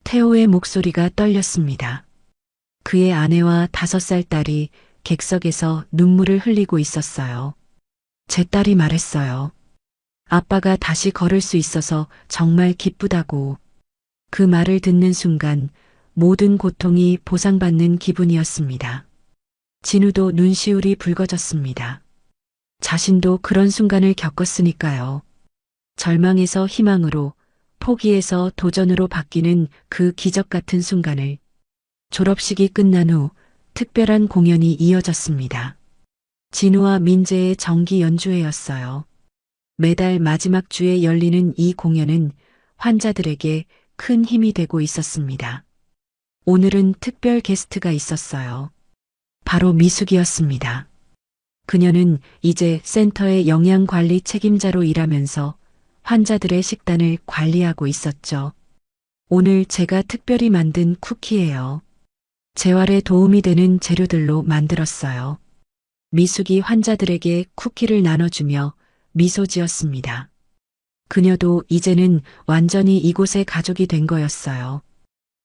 태호의 목소리가 떨렸습니다. 그의 아내와 5살 딸이 객석에서 눈물을 흘리고 있었어요. 제 딸이 말했어요. 아빠가 다시 걸을 수 있어서 정말 기쁘다고. 그 말을 듣는 순간 모든 고통이 보상받는 기분이었습니다. 진우도 눈시울이 붉어졌습니다. 자신도 그런 순간을 겪었으니까요. 절망에서 희망으로, 포기에서 도전으로 바뀌는 그 기적 같은 순간을. 졸업식이 끝난 후 특별한 공연이 이어졌습니다. 진우와 민재의 정기 연주회였어요. 매달 마지막 주에 열리는 이 공연은 환자들에게 큰 힘이 되고 있었습니다. 오늘은 특별 게스트가 있었어요. 바로 미숙이었습니다. 그녀는 이제 센터의 영양관리 책임자로 일하면서 환자들의 식단을 관리하고 있었죠. 오늘 제가 특별히 만든 쿠키예요. 재활에 도움이 되는 재료들로 만들었어요. 미숙이 환자들에게 쿠키를 나눠주며 미소 지었습니다. 그녀도 이제는 완전히 이곳의 가족이 된 거였어요.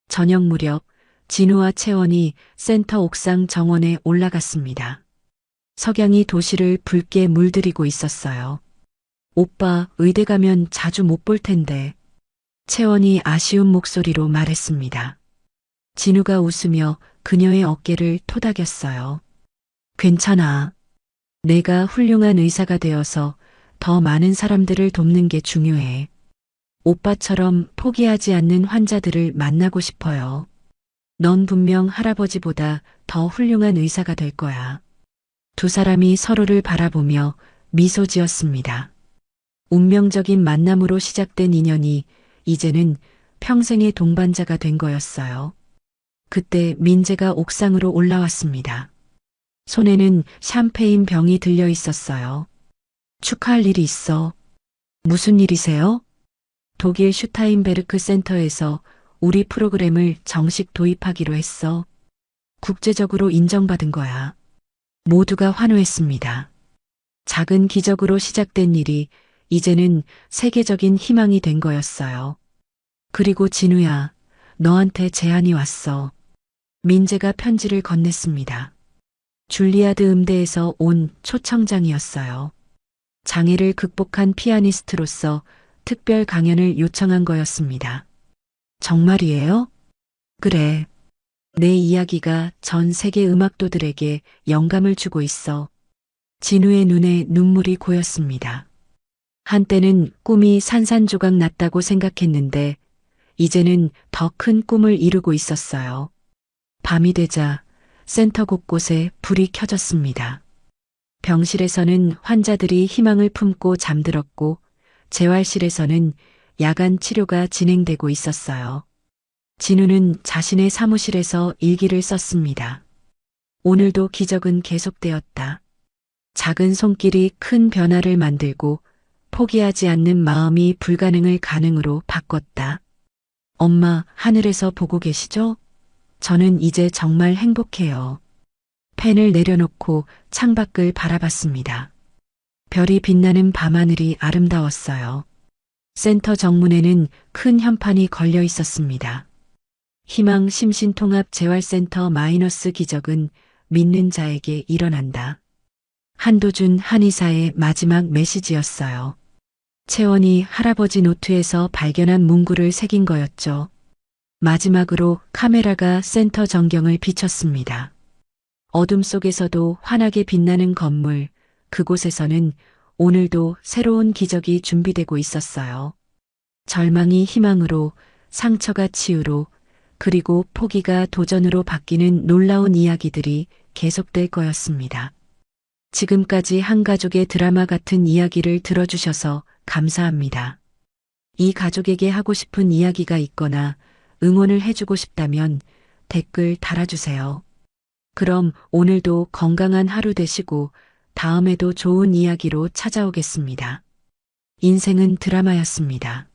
저녁 무렵 진우와 채원이 센터 옥상 정원에 올라갔습니다. 석양이 도시를 붉게 물들이고 있었어요. 오빠, 의대 가면 자주 못 볼 텐데. 채원이 아쉬운 목소리로 말했습니다. 진우가 웃으며 그녀의 어깨를 토닥였어요. 괜찮아. 내가 훌륭한 의사가 되어서 더 많은 사람들을 돕는 게 중요해. 오빠처럼 포기하지 않는 환자들을 만나고 싶어요. 넌 분명 할아버지보다 더 훌륭한 의사가 될 거야. 두 사람이 서로를 바라보며 미소 지었습니다. 운명적인 만남으로 시작된 인연이 이제는 평생의 동반자가 된 거였어요. 그때 민재가 옥상으로 올라왔습니다. 손에는 샴페인 병이 들려 있었어요. 축하할 일이 있어. 무슨 일이세요? 독일 슈타인베르크 센터에서 우리 프로그램을 정식 도입하기로 했어. 국제적으로 인정받은 거야. 모두가 환호했습니다. 작은 기적으로 시작된 일이 이제는 세계적인 희망이 된 거였어요. 그리고 진우야, 너한테 제안이 왔어. 민재가 편지를 건넸습니다. 줄리아드 음대에서 온 초청장이었어요. 장애를 극복한 피아니스트로서 특별 강연을 요청한 거였습니다. 정말이에요? 그래. 내 이야기가 전 세계 음악도들에게 영감을 주고 있어. 진우의 눈에 눈물이 고였습니다. 한때는 꿈이 산산조각 났다고 생각했는데 이제는 더 큰 꿈을 이루고 있었어요. 밤이 되자 센터 곳곳에 불이 켜졌습니다. 병실에서는 환자들이 희망을 품고 잠들었고 재활실에서는 야간 치료가 진행되고 있었어요. 진우는 자신의 사무실에서 일기를 썼습니다. 오늘도 기적은 계속되었다. 작은 손길이 큰 변화를 만들고 포기하지 않는 마음이 불가능을 가능으로 바꿨다. 엄마, 하늘에서 보고 계시죠? 저는 이제 정말 행복해요. 펜을 내려놓고 창밖을 바라봤습니다. 별이 빛나는 밤하늘이 아름다웠어요. 센터 정문에는 큰 현판이 걸려 있었습니다. 희망 심신통합 재활센터 마이너스 기적은 믿는 자에게 일어난다. 한도준 한의사의 마지막 메시지였어요. 채원이 할아버지 노트에서 발견한 문구를 새긴 거였죠. 마지막으로 카메라가 센터 전경을 비췄습니다. 어둠 속에서도 환하게 빛나는 건물, 그곳에서는 오늘도 새로운 기적이 준비되고 있었어요. 절망이 희망으로, 상처가 치유로, 그리고 포기가 도전으로 바뀌는 놀라운 이야기들이 계속될 거였습니다. 지금까지 한 가족의 드라마 같은 이야기를 들어주셔서 감사합니다. 이 가족에게 하고 싶은 이야기가 있거나 응원을 해주고 싶다면 댓글 달아주세요. 그럼 오늘도 건강한 하루 되시고 다음에도 좋은 이야기로 찾아오겠습니다. 인생은 드라마였습니다.